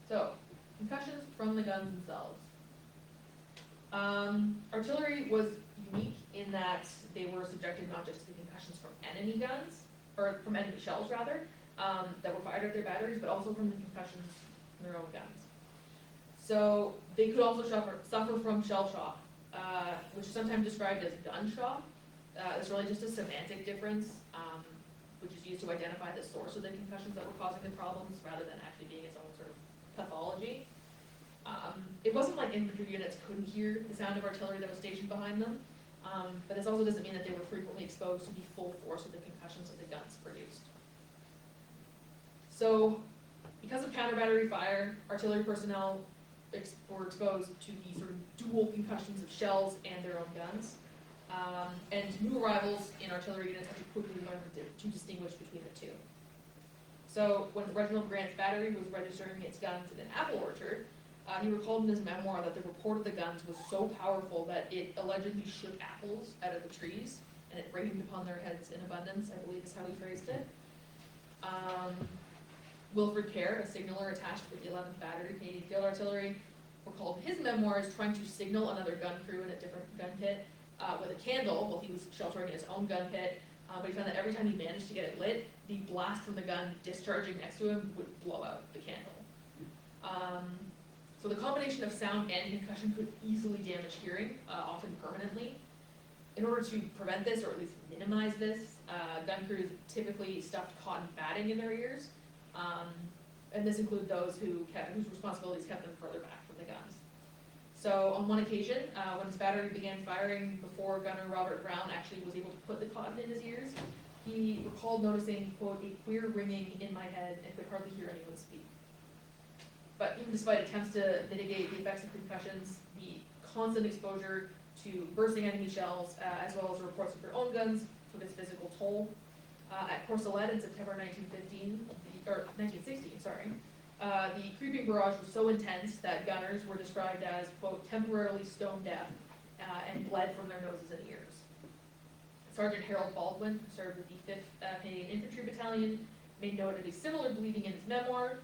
So, concussions from the guns themselves. Artillery was unique in that they were subjected not just to concussions from enemy guns, or from enemy shells rather, that were fired at their batteries, but also from the concussions from their own guns. So they could also suffer from shell shock, which is sometimes described as gun shock. It's really just a semantic difference, which is used to identify the source of the concussions that were causing the problems, rather than actually being its own sort of pathology. It wasn't like infantry units couldn't hear the sound of artillery that was stationed behind them, but this also doesn't mean that they were frequently exposed to the full force of the concussions that the guns produced. So, because of counter-battery fire, artillery personnel were exposed to the sort of dual concussions of shells and their own guns. And new arrivals in artillery units had to quickly learn to distinguish between the two. So when Reginald Grant's battery was registering its guns in an apple orchard, he recalled in his memoir that the report of the guns was so powerful that it allegedly shook apples out of the trees, and it rained upon their heads in abundance, I believe is how he phrased it. Wilfred Kerr, a signaller attached with the 11th Battery Canadian Field Artillery, recalled in his memoirs trying to signal another gun crew in a different gun pit with a candle while he was sheltering in his own gun pit, but he found that every time he managed to get it lit, the blast from the gun discharging next to him would blow out the candle. So the combination of sound and concussion could easily damage hearing, often permanently. In order to prevent this, or at least minimize this, gun crews typically stuffed cotton batting in their ears, and this included those whose responsibilities kept them further back from the guns. So on one occasion, when his battery began firing before gunner Robert Brown actually was able to put the cotton in his ears, he recalled noticing, quote, "a queer ringing in my head and could hardly hear anyone speak." But even despite attempts to mitigate the effects of concussions, the constant exposure to bursting enemy shells, as well as reports of their own guns, took its physical toll. At Courcelette in September 1916, the creeping barrage was so intense that gunners were described as, quote, temporarily stone deaf, and bled from their noses and ears. Sergeant Harold Baldwin, who served with the 5th Canadian Infantry Battalion, made note of a similar bleeding in his memoir.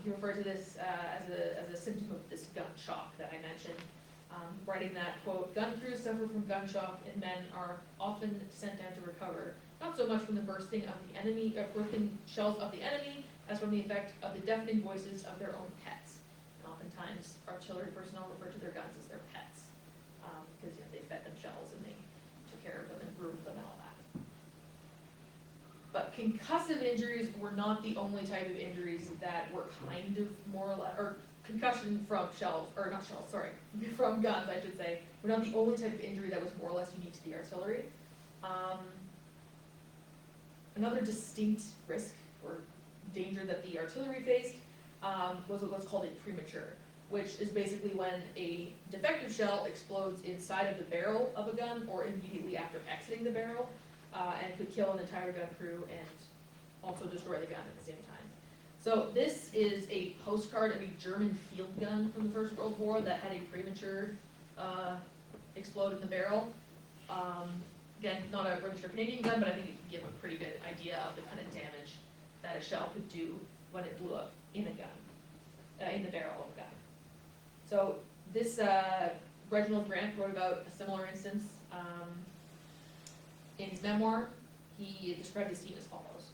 He referred to this as a symptom of this gun shock that I mentioned, writing that, quote, gun crews suffer from gun shock and men are often sent down to recover, not so much from the bursting shells of the enemy, as from the effect of the deafening voices of their own pets. And oftentimes, artillery personnel refer to their guns as their pets, because they fed them shells and they took care of them and groomed them and all that. But concussive injuries were not the only type of injuries that were kind of more or less, or concussion from from guns, I should say, were not the only type of injury that was more or less unique to the artillery. Another distinct risk or danger that the artillery faced was what's called a premature, which is basically when a defective shell explodes inside of the barrel of a gun or immediately after exiting the barrel, and could kill an entire gun crew and also destroy the gun at the same time. So this is a postcard of a German field gun from the First World War that had a premature explode in the barrel. Again, not a British or Canadian gun, but I think it can give a pretty good idea of the kind of damage that a shell could do when it blew up in a gun, in the barrel of a gun. So this, Reginald Grant wrote about a similar instance in his memoir. He described the scene as follows.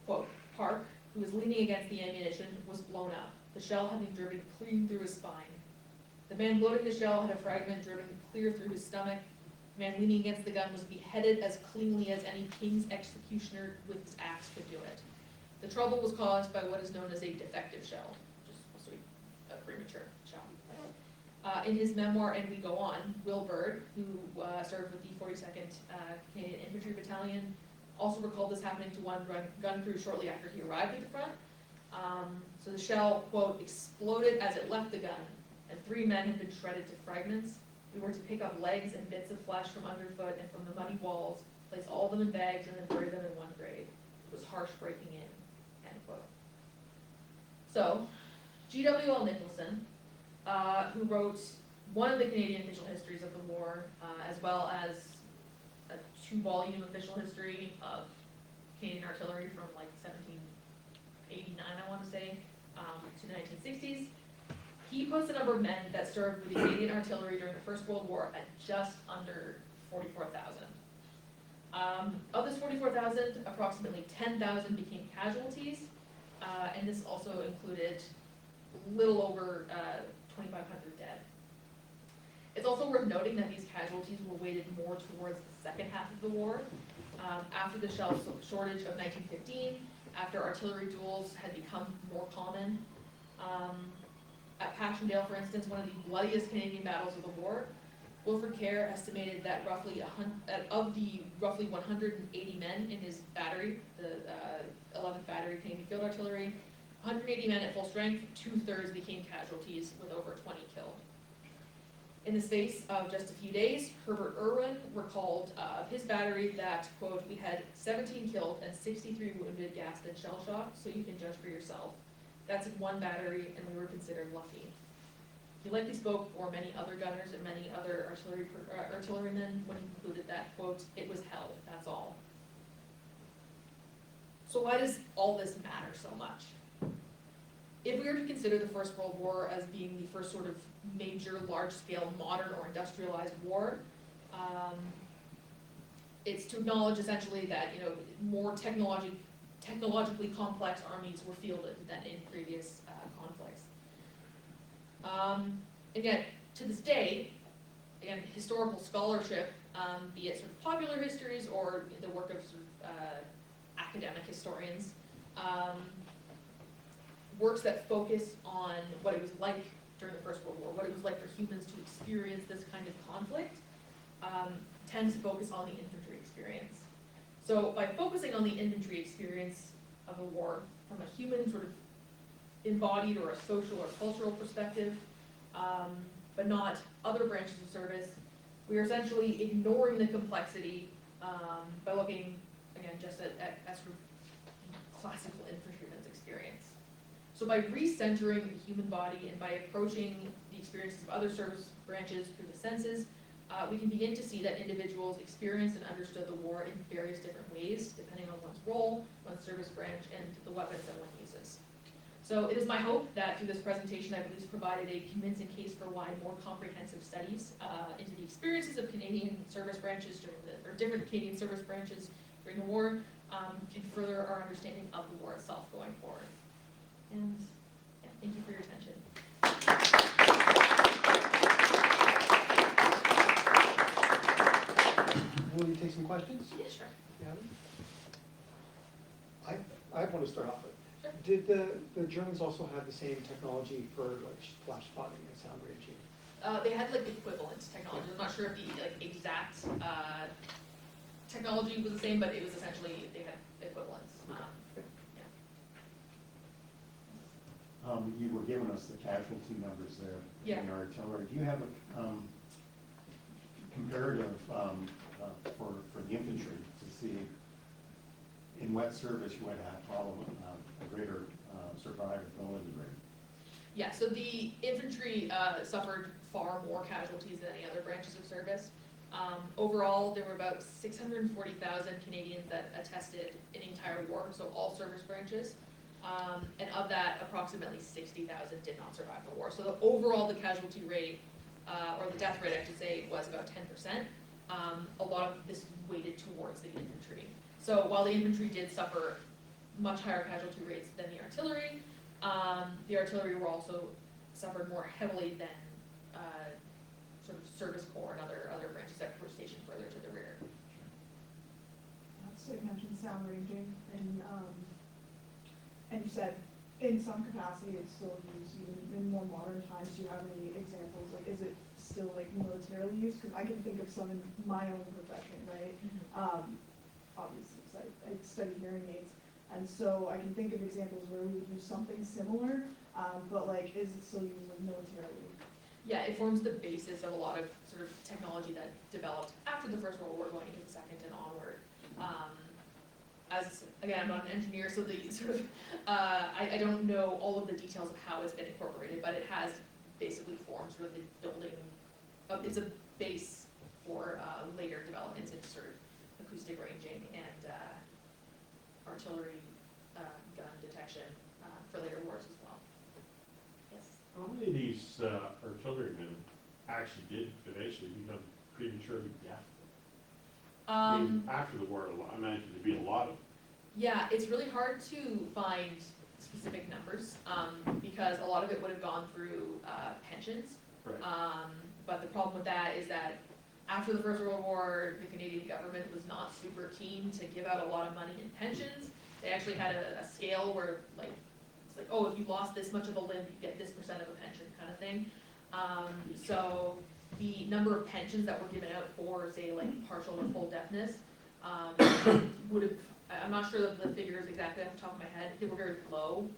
Quote, Park, who was leaning against the ammunition, was blown up, the shell having driven clean through his spine. The man loading the shell had a fragment driven clear through his stomach. The man leaning against the gun was beheaded as cleanly as any king's executioner with his axe could do it. The trouble was caused by what is known as a defective shell, which is supposed to be a premature shell. In his memoir, And We Go On, Will Bird, who served with the 42nd Canadian Infantry Battalion, also recalled this happening to one gun crew shortly after he arrived at the front. So the shell, quote, exploded as it left the gun, and 3 men had been shredded to fragments. We were to pick up legs and bits of flesh from underfoot and from the muddy walls, place all of them in bags, and then bury them in one grave. It was harsh breaking in, end quote. So, G.W.L. Nicholson, who wrote one of the Canadian official histories of the war, as well as a 2-volume official history of Canadian artillery from like 1789, I want to say, to the 1960s. He puts the number of men that served with the Canadian artillery during the First World War at just under 44,000. Of this 44,000, approximately 10,000 became casualties, and this also included a little over 2,500 dead. It's also worth noting that these casualties were weighted more towards the second half of the war. After the shell shortage of 1915, after artillery duels had become more common. At Passchendaele, for instance, one of the bloodiest Canadian battles of the war, Wilfred Kerr estimated that of the roughly 180 men in his battery, the 11th Battery Canadian Field Artillery, 180 men at full strength, 2/3 became casualties with over 20 killed. In the space of just a few days, Herbert Irwin recalled of his battery that, quote, we had 17 killed and 63 wounded, gassed, and shell shocked, so you can judge for yourself. That's in one battery, and we were considered lucky. He likely spoke for many other gunners and many other artillerymen when he concluded that, quote, it was hell, that's all. So why does all this matter so much? If we were to consider the First World War as being the first sort of major, large-scale, modern or industrialized war, it's to acknowledge essentially that, you know, more technologically complex armies were fielded than in previous conflicts. Again, to this day, again, historical scholarship, be it sort of popular histories or the work of sort of academic historians, works that focus on what it was like during the First World War, what it was like for humans to experience this kind of conflict, tends to focus on the infantry experience. So by focusing on the infantry experience of a war from a human sort of embodied or a social or cultural perspective, but not other branches of service, we are essentially ignoring the complexity by looking, again, just at sort of classical infantryman's experience. So by recentering the human body and by approaching the experiences of other service branches through the senses, we can begin to see that individuals experienced and understood the war in various different ways, depending on one's role, one's service branch, and the weapons that one uses. So it is my hope that through this presentation I've at least provided a convincing case for why more comprehensive studies into the experiences of Canadian service branches or different Canadian service branches during the war can further our understanding of the war itself going forward. And yeah, thank you for your attention. Will you take some questions? Yeah, sure. Yeah. I want to start off with, Sure. did the Germans also have the same technology for like flash spotting and sound ranging? They had like equivalent technology. I'm not sure if the like exact technology was the same, but it was essentially they had equivalents. You were giving us the casualty numbers there in our artillery. Do you have a comparative for the infantry to see in wet service you would have probably a greater survivability rate? Yeah, so the infantry suffered far more casualties than any other branches of service. Overall, there were about 640,000 Canadians that attested in the entire war, so all service branches. And of that, approximately 60,000 did not survive the war. So overall, the casualty rate, or the death rate, I should say, was about 10%. A lot of this weighted towards the infantry. So while the infantry did suffer much higher casualty rates than the artillery were also suffered more heavily than sort of service corps and other branches that were stationed further to the rear. So you mentioned sound ranging, and you said in some capacity it's still used even in more modern times. Do you have any examples? Like, is it still like militarily used? Because I can think of some in my own profession, right? Obviously, because I study hearing aids. And so I can think of examples where we would use something similar, but like, is it still used like militarily? Yeah, it forms the basis of a lot of sort of technology that developed after the First World War, going into the Second and onward. As, again, I'm not an engineer, so the sort of, I don't know all of the details of how it's been incorporated, but it has basically formed sort of the building, it's a base for later developments into sort of acoustic ranging and artillery gun detection for later wars as well. Yes. How many of these artillerymen actually did eventually become prematurely deaf? I mean, after the war, I imagine there'd be a lot of. Yeah, it's really hard to find specific numbers because a lot of it would have gone through pensions. Right. But the problem with that is that after the First World War, the Canadian government was not super keen to give out a lot of money in pensions. They actually had a scale where like, it's like, oh, if you lost this much of a limb, you get this % of a pension kind of thing. So the number of pensions that were given out for, say, like partial or full deafness would have, I'm not sure of the figures exactly off the top of my head, they were very low.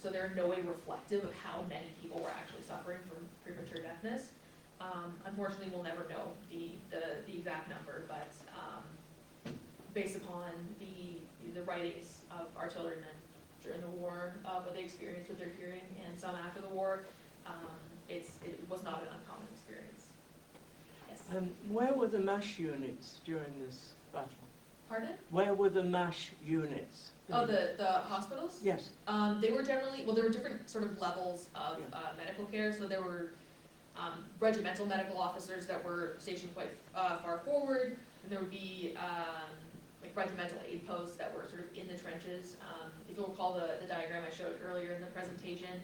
So they're in no way reflective of how many people were actually suffering from premature deafness. Unfortunately, we'll never know the exact number, but based upon the writings of artillerymen during the war, what they experienced with their hearing, and some after the war, it was not an uncommon experience. Yes. Where were the MASH units during this battle? Pardon? Where were the MASH units? Oh, the hospitals? Yes. They were generally, well, there were different sort of levels of medical care. So there were regimental medical officers that were stationed quite far forward, and there would be like regimental aid posts that were sort of in the trenches. If you'll recall the diagram I showed earlier in the presentation,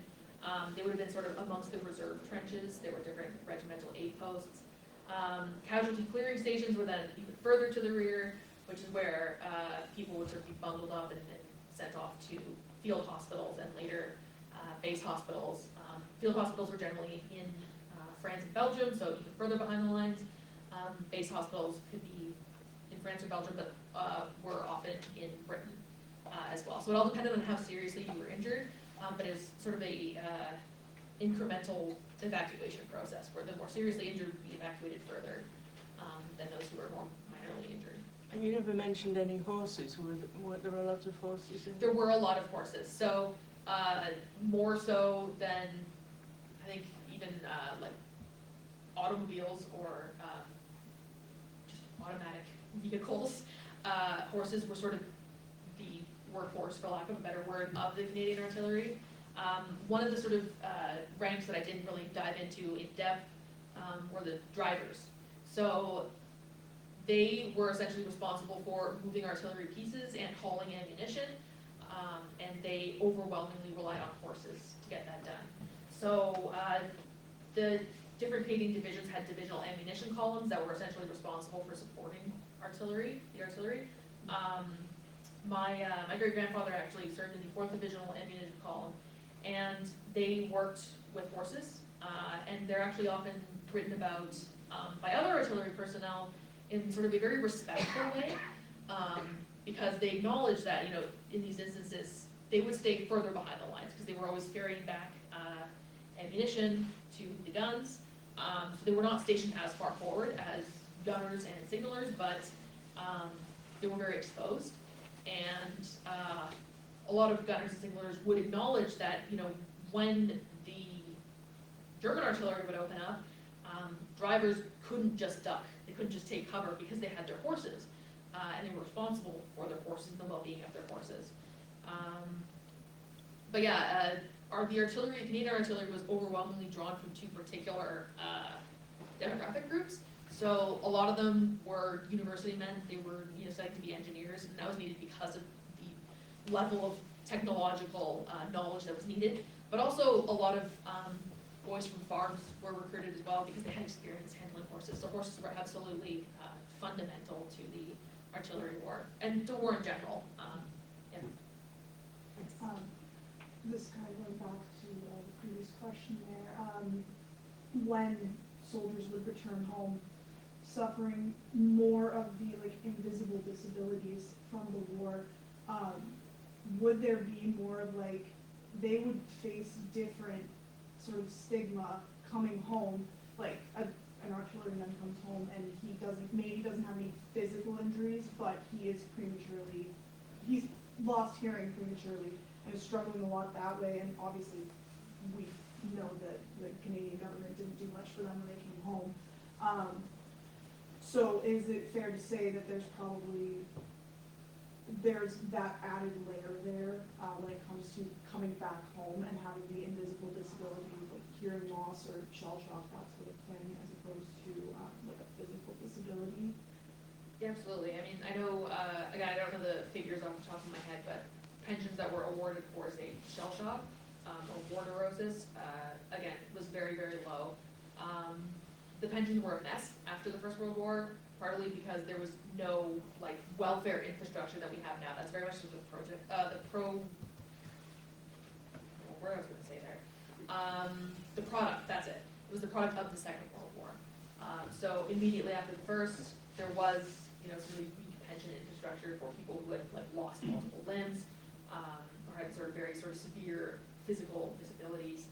they would have been sort of amongst the reserve trenches. There were different regimental aid posts. Casualty clearing stations were then even further to the rear, which is where people would sort of be bundled up and sent off to field hospitals and later base hospitals. Field hospitals were generally in France and Belgium, so even further behind the lines. Base hospitals could be in France or Belgium, but were often in Britain as well. So it all depended on how seriously you were injured, but it was sort of a incremental evacuation process where the more seriously injured would be evacuated further than those who were more minorly injured. And you never mentioned any horses. Were there a lot of horses in There were a lot of horses, so more so than I think even like automobiles or just automatic vehicles. Horses were sort of the workhorse, for lack of a better word, of the Canadian artillery. One of the sort of ranks that I didn't really dive into in depth were the drivers. So they were essentially responsible for moving artillery pieces and hauling ammunition, and they overwhelmingly relied on horses to get that done. So the different Canadian divisions had divisional ammunition columns that were essentially responsible for supporting the artillery. My great-grandfather actually served in the 4th Divisional Ammunition Column, and they worked with horses, and they're actually often written about by other artillery personnel in sort of a very respectful way, because they acknowledge that, you know, in these instances, they would stay further behind the lines because they were always carrying back ammunition to the guns. So they were not stationed as far forward as gunners and signalers, but they were very exposed. And a lot of gunners and signalers would acknowledge that, you know, when the German artillery would open up, drivers couldn't just duck. They couldn't just take cover because they had their horses, and they were responsible for their horses and the well-being of their horses. But yeah, the artillery, Canadian artillery, was overwhelmingly drawn from 2 particular demographic groups. So a lot of them were university men. They were, you know, studying to be engineers, and that was needed because of the level of technological knowledge that was needed. But also a lot of boys from farms were recruited as well because they had experience handling horses. So horses were absolutely fundamental to the artillery war and to war in general. Yeah. This kind of goes back to the previous question there. When soldiers would return home, suffering more of the like invisible disabilities from the war, would there be more of like, they would face different sort of stigma coming home, like an artilleryman comes home and maybe doesn't have any physical injuries, but he's lost hearing prematurely and is struggling a lot that way, and obviously we know that the Canadian government didn't do much for them when they came home. So is it fair to say that there's that added layer there when it comes to coming back home and having the invisible disability, like hearing loss or shell shock, that sort of thing, as opposed to like a physical disability? Yeah, absolutely. I mean, I know, again, I don't know the figures off the top of my head, but pensions that were awarded for, say, shell shock or war neurosis, again, was very, very low. The pensions were a mess after the First World War, partly because there was no like welfare infrastructure that we have now. That's very much the project, what I was going to say there. The product, that's it. It was the product of the Second World War. So immediately after the first, there was, some really weak pension infrastructure for people who had like lost multiple limbs, or had very severe physical disabilities.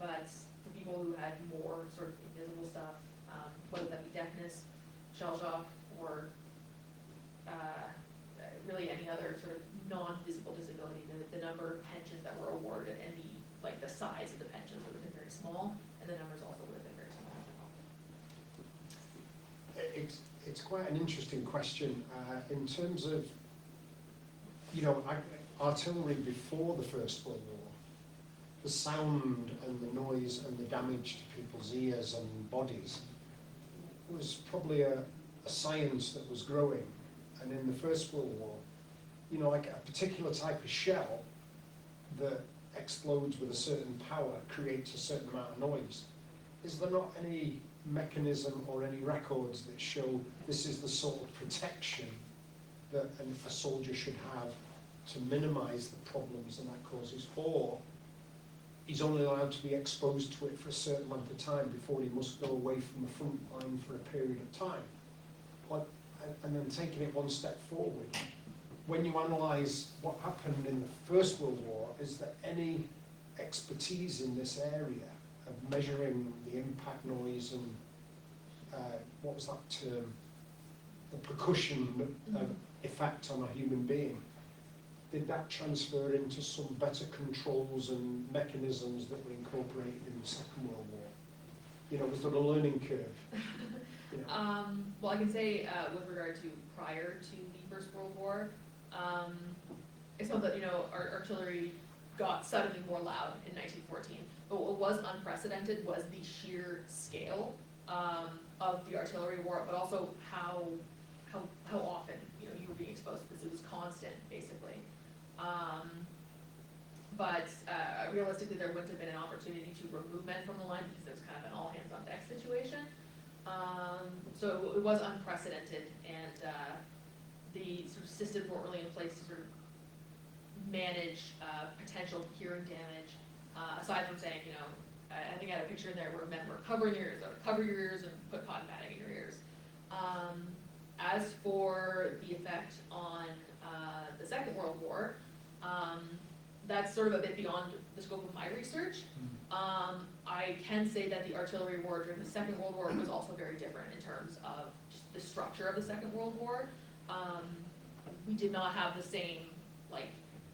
But for people who had more sort of invisible stuff, whether that be deafness, shell shock, or really any other sort of non-visible disability, the number of pensions that were awarded and the size of the pensions would have been very small, and the numbers also would have been very small. It's quite an interesting question in terms of, artillery before the First World War, the sound and the noise and the damage to people's ears and bodies was probably a science that was growing. And in the First World War, like a particular type of shell that explodes with a certain power creates a certain amount of noise. Is there not any mechanism or any records that show this is the sort of protection that a soldier should have to minimize the problems that causes, or he's only allowed to be exposed to it for a certain length of time before he must go away from the front line for a period of time? And then taking it one step forward, when you analyse what happened in the First World War, is there any expertise in this area of measuring the impact noise and what was that term? The percussion effect on a human being. Did that transfer into some better controls and mechanisms that were incorporated in the Second World War? Was there a learning curve? Well, I can say with regard to prior to the First World War, it's not that our artillery got suddenly more loud in 1914, but what was unprecedented was the sheer scale of the artillery war, but also how often you were being exposed to this. It was constant, basically. But realistically, there wouldn't have been an opportunity to remove men from the line because it was kind of an all-hands-on-deck situation. So it was unprecedented, and the sort of systems weren't really in place to sort of manage potential hearing damage. Aside from saying, I think I had a picture in there where men were covering your ears, or cover your ears and put cotton batting in your ears. As for the effect on the Second World War, that's sort of a bit beyond the scope of my research. I can say that the artillery war during the Second World War was also very different in terms of just the structure of the Second World War. We did not have the same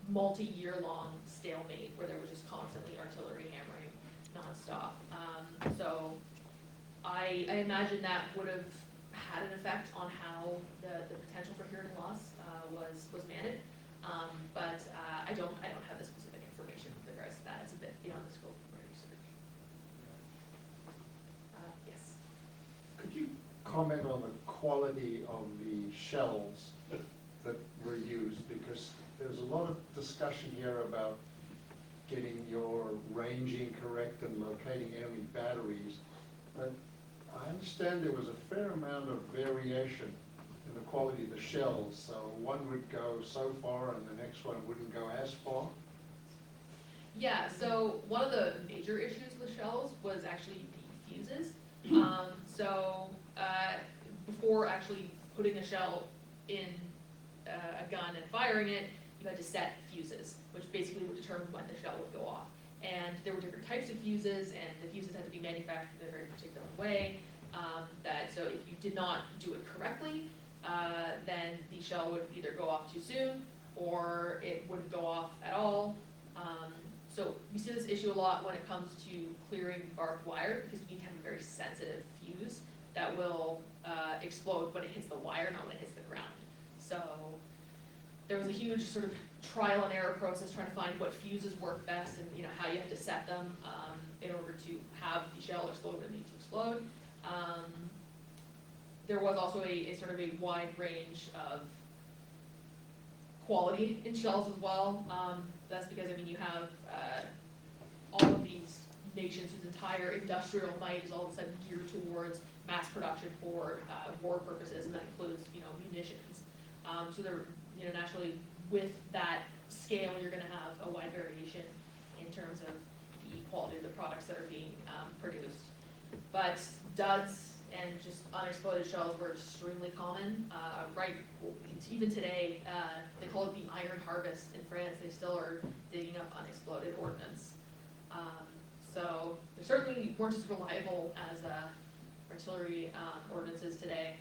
multi-year-long stalemate where there was just constantly artillery hammering nonstop. So I imagine that would have had an effect on how the potential for hearing loss was managed. But I don't have the specific information with regards to that. It's a bit beyond the scope of my research. Yes. Could you comment on the quality of the shells that were used? Because there's a lot of discussion here about getting your ranging correct and locating enemy batteries. But I understand there was a fair amount of variation in the quality of the shells. So one would go so far and the next one wouldn't go as far. Yeah, so one of the major issues with shells was actually the fuses. Before actually putting a shell in a gun and firing it, you had to set fuses, which basically would determine when the shell would go off. And there were different types of fuses, and the fuses had to be manufactured in a very particular way. So if you did not do it correctly, then the shell would either go off too soon, or it wouldn't go off at all. So we see this issue a lot when it comes to clearing barbed wire, because you have a very sensitive fuse that will explode when it hits the wire, not when it hits the ground. So there was a huge sort of trial and error process trying to find what fuses work best, and how you have to set them in order to have the shell explode when it needs to explode. There was also a sort of a wide range of quality in shells as well. That's because, you have all of these nations whose entire industrial might is all of a sudden geared towards mass production for war purposes, and that includes, munitions. So there, naturally, with that scale, you're going to have a wide variation in terms of the quality of the products that are being produced. But duds and just unexploded shells were extremely common. Even today, they call it the iron harvest in France. They still are digging up unexploded ordnance. So they certainly weren't as reliable as artillery ordnances today,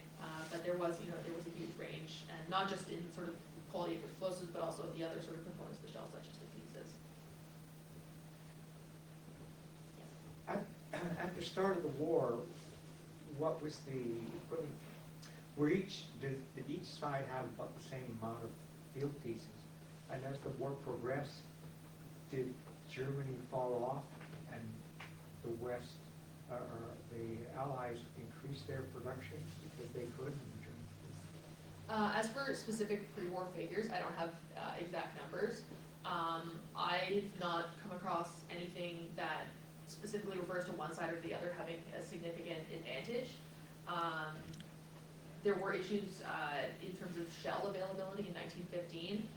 but there was a huge range, and not just in sort of quality of explosives, but also the other sort of components of the shell, such as the fuses. At the start of the war, what was the equipment? Did each side have about the same amount of field pieces? And as the war progressed, did Germany fall off and the West, or the Allies increase their production because they could? As for specific pre-war figures, I don't have exact numbers. I've not come across anything that specifically refers to one side or the other having a significant advantage. There were issues in terms of shell availability in 1915.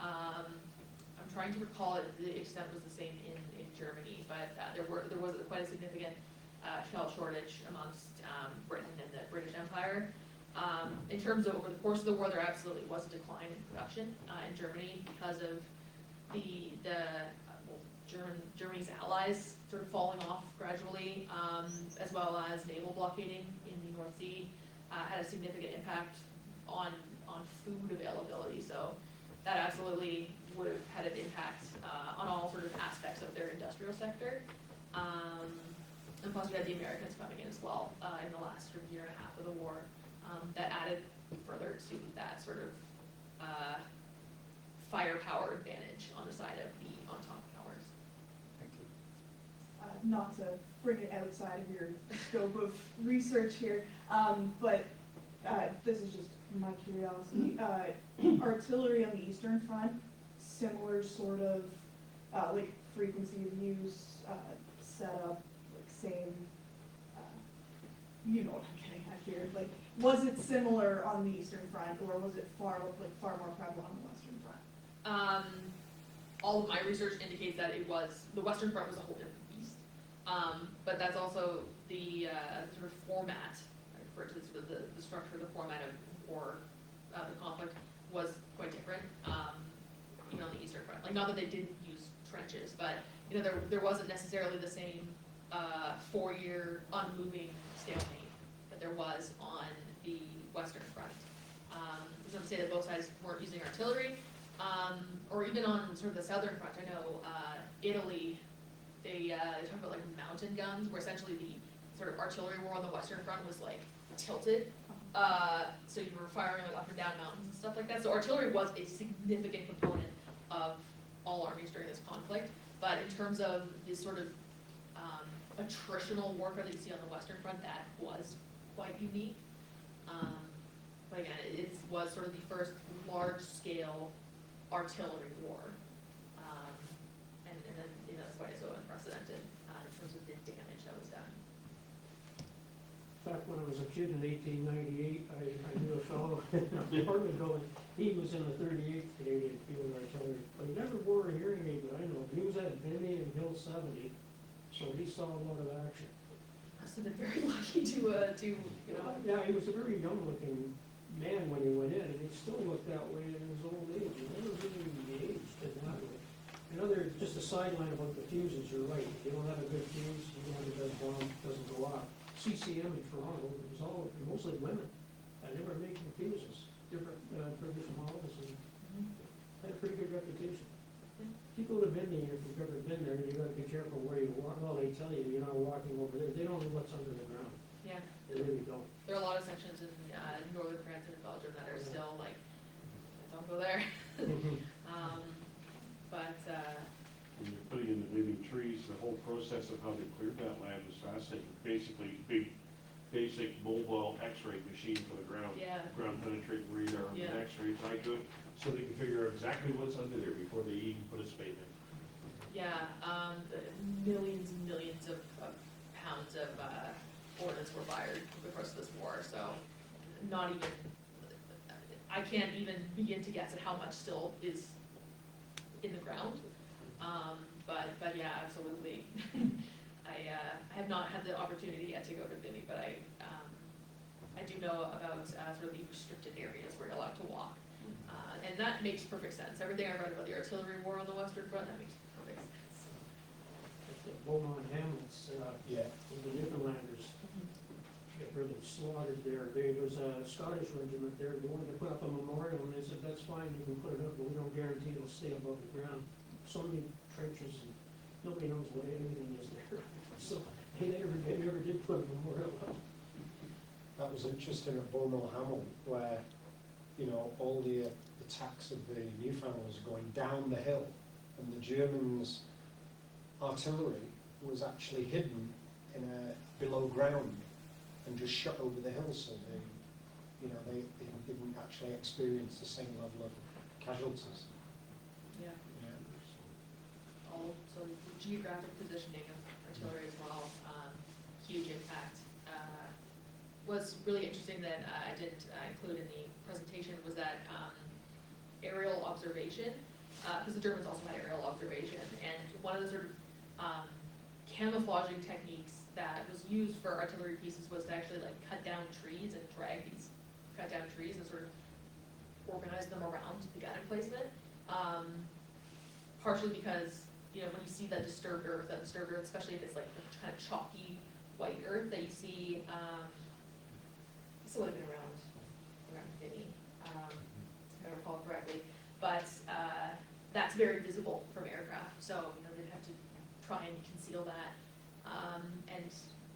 I'm trying to recall if the extent was the same in Germany, but there was quite a significant shell shortage amongst Britain and the British Empire. In terms of over the course of the war, there absolutely was a decline in production in Germany because of Germany's allies sort of falling off gradually, as well as naval blockading in the North Sea had a significant impact on food availability. So that absolutely would have had an impact on all sort of aspects of their industrial sector. And plus we had the Americans coming in as well in the last sort of year and a half of the war. That added further to that sort of firepower advantage on the side of the Entente powers. Thank you. Not to bring it outside of your scope of research here, but this is just my curiosity. Artillery on the Eastern Front, similar sort of like frequency of use, setup, like same, you know what I'm getting at here. Like, was it similar on the Eastern Front, or was it far more prevalent on the Western Front? All of my research indicates that the Western Front was a whole different beast. But that's also the sort of format, I refer to this as the structure, the format of war, the conflict was quite different, on the Eastern Front. Like, not that they didn't use trenches, but, there wasn't necessarily the same 4-year unmoving stalemate that there was on the Western Front. It's not to say that both sides weren't using artillery, or even on sort of the Southern Front. I know Italy, they talk about like mountain guns, where essentially the sort of artillery war on the Western Front was like tilted. So you were firing like up and down mountains and stuff like that. So artillery was a significant component of all armies during this conflict. But in terms of this sort of attritional warfare that you see on the Western Front, that was quite unique. But again, it was sort of the first large-scale artillery war. And then, that's why it's so unprecedented in terms of the damage that was done. Back when I was a kid in 1898, I knew a fellow in a apartment building. He was in the 38th Canadian Field Artillery, but he never wore a hearing aid that I know. He was at Vinny and Hill 70, so he saw a lot of action. Must have been very lucky to. Yeah, he was a very young-looking man when he went in, and he still looked that way in his old age. He never really aged in that way. Another, just a sideline about the fuses, you're right. If you don't have a good fuse, you know, it does bomb, doesn't go off. CCM in Toronto, it was all, mostly women. They were making fuses, different, previous models, and had a pretty good reputation. People that have been there, if you've ever been there, you gotta be careful where you walk. Well, they tell you, you're not walking over there. They don't know what's under the ground. Yeah, They really don't. there are a lot of sections in northern France and Belgium that are still like, don't go there. But When you're putting in the living trees, the whole process of how they cleared that land was fascinating. Basically, basic mobile X-ray machine for the ground. yeah, Ground penetrating radar on the Yeah. X-ray, tied to it, so they can figure out exactly what's under there before they even put a spade in. yeah, millions and millions of pounds of ordnance were fired over the course of this war, so not even, I can't even begin to guess at how much still is in the ground. But yeah, absolutely. I have not had the opportunity yet to go to Vinny, but I do know about sort of the restricted areas where you're allowed to walk. And that makes perfect sense. Everything I read about the artillery war on the Western Front, that makes perfect sense. Beaumont Hamlets, Yeah. the Newfoundlanders get really slaughtered there. There was a Scottish regiment there, they wanted to put up a memorial, and they said, that's fine, you can put it up, but we don't guarantee it'll stay above the ground. So many trenches, and nobody knows what anything is there. So they never did put a memorial up. That was interesting at Beaumont Hamel, where, you know, all the attacks of the Newfoundlanders were going down the hill, and the Germans' artillery was actually hidden in below ground and just shot over the hill, so they didn't actually experience the same level of casualties. Yeah. Yeah. Also, the geographic positioning of artillery as well, huge impact. Was really interesting that I didn't include in the presentation was that aerial observation, because the Germans also had aerial observation, and one of the sort of camouflaging techniques that was used for artillery pieces was to actually like cut down trees and drag these cut down trees and sort of organize them around the gun emplacement. Partially because, you know, when you see that disturbed earth, especially if it's like the kind of chalky white earth that you see, this would have been around Vinny, if I recall correctly, but that's very visible from aircraft, so, you know, they'd have to try and conceal that. And,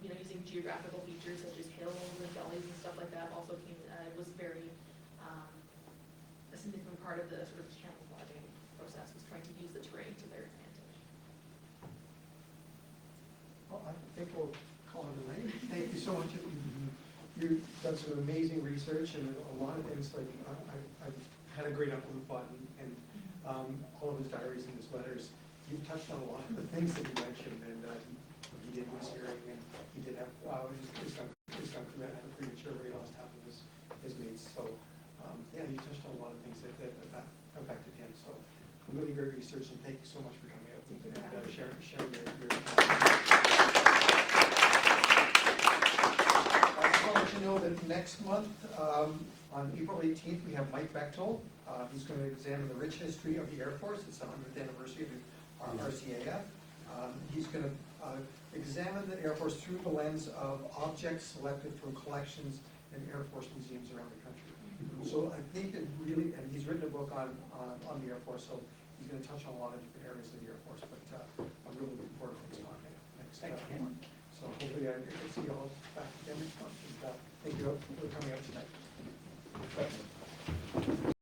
you know, using geographical features such as hills and gullies and stuff like that also was very, a significant part of the sort of camouflaging process was trying to use the terrain to their advantage. Well, I think we'll call it a night. Thank you so much. You've done some amazing research and a lot of things, like, I've had a great uncle who fought, and all of his diaries and his letters, you've touched on a lot of the things that you mentioned, and he did lose hearing, and he did have, his son had a prematurely lost half of his mates, so, yeah, you touched on a lot of things that affected him, so really great research, and thank you so much for coming out and sharing your I just want to let you know that next month, on April 18th, we have Mike Bechtold. He's going to examine the rich history of the Air Force. It's the 100th anniversary of our RCAF. He's going to examine the Air Force through the lens of objects selected from collections in Air Force museums around the country. So I think it really, and he's written a book on the Air Force, so he's going to touch on a lot of different areas of the Air Force, but I'm really looking forward to his talk next month. So hopefully I can see you all back again next month. And, thank you for coming out tonight.